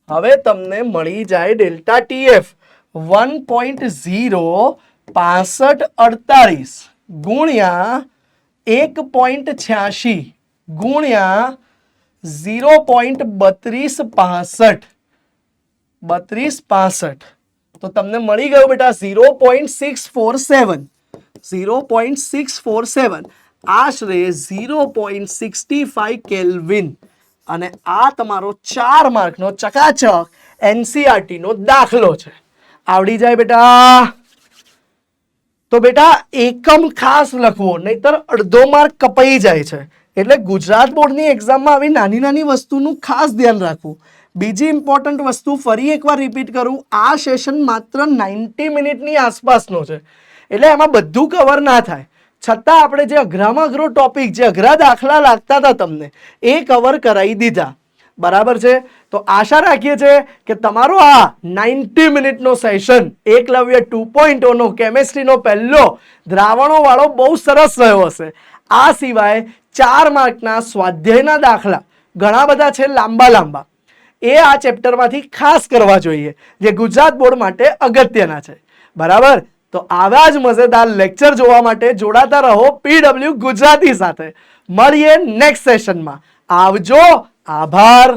હવે તમને મળી જાય ડેલ્ટા ટીએફ 1.06548 ગુણ્યા 1.86 ગુણ્યા 0.3265 તો તમને મળી ગયું બેટા 0.647. 0.647 આશરે 0.65 કેલ્વિન. અને આ તમારો 4 માર્કનો ચકાચક એનસીઆરટી નો દાખલો છે. આવડી જાય બેટા. તો બેટા એકમ ખાસ લખવો, નહીતર અડધો માર્ક કપાઈ જાય છે. એટલે ગુજરાત બોર્ડની એક્ઝામમાં આવી નાની નાની વસ્તુનું ખાસ ધ્યાન રાખવું. બીજી ઇમ્પોર્ટન્ટ વસ્તુ ફરી એકવાર રિપીટ કરું, આ સેશન માત્ર 90 મિનિટની આસપાસનો છે. એટલે એમાં બધું કવર ના થાય, છતાં આપણે જે અઘરામાં અઘરો ટોપિક, જે અઘરા દાખલા લાગતા હતા તમને, એ કવર કરાવી દીધા. બરાબર છે. તો આશા રાખીએ છીએ કે તમારો આ 90 મિનિટનો સેશન એકલવ્ય 2.0 નો કેમેસ્ટ્રીનો પહેલો દ્રાવણો વાળો બહુ સરસ રહ્યો હશે. આ સિવાય 4 માર્કના સ્વાધ્યાયના દાખલા ઘણા બધા છે, લાંબા લાંબા, એ આ ચેપ્ટરમાંથી ખાસ કરવા જોઈએ, જે ગુજરાત બોર્ડ માટે અગત્યના છે. બરાબર. તો આવા જ મજેદાર લેક્ચર જોવા માટે જોડાતા રહો પીડબ્લ્યુ ગુજરાતી સાથે. મળીએ નેક્સ્ટ સેશનમાં. આવજો. આભાર.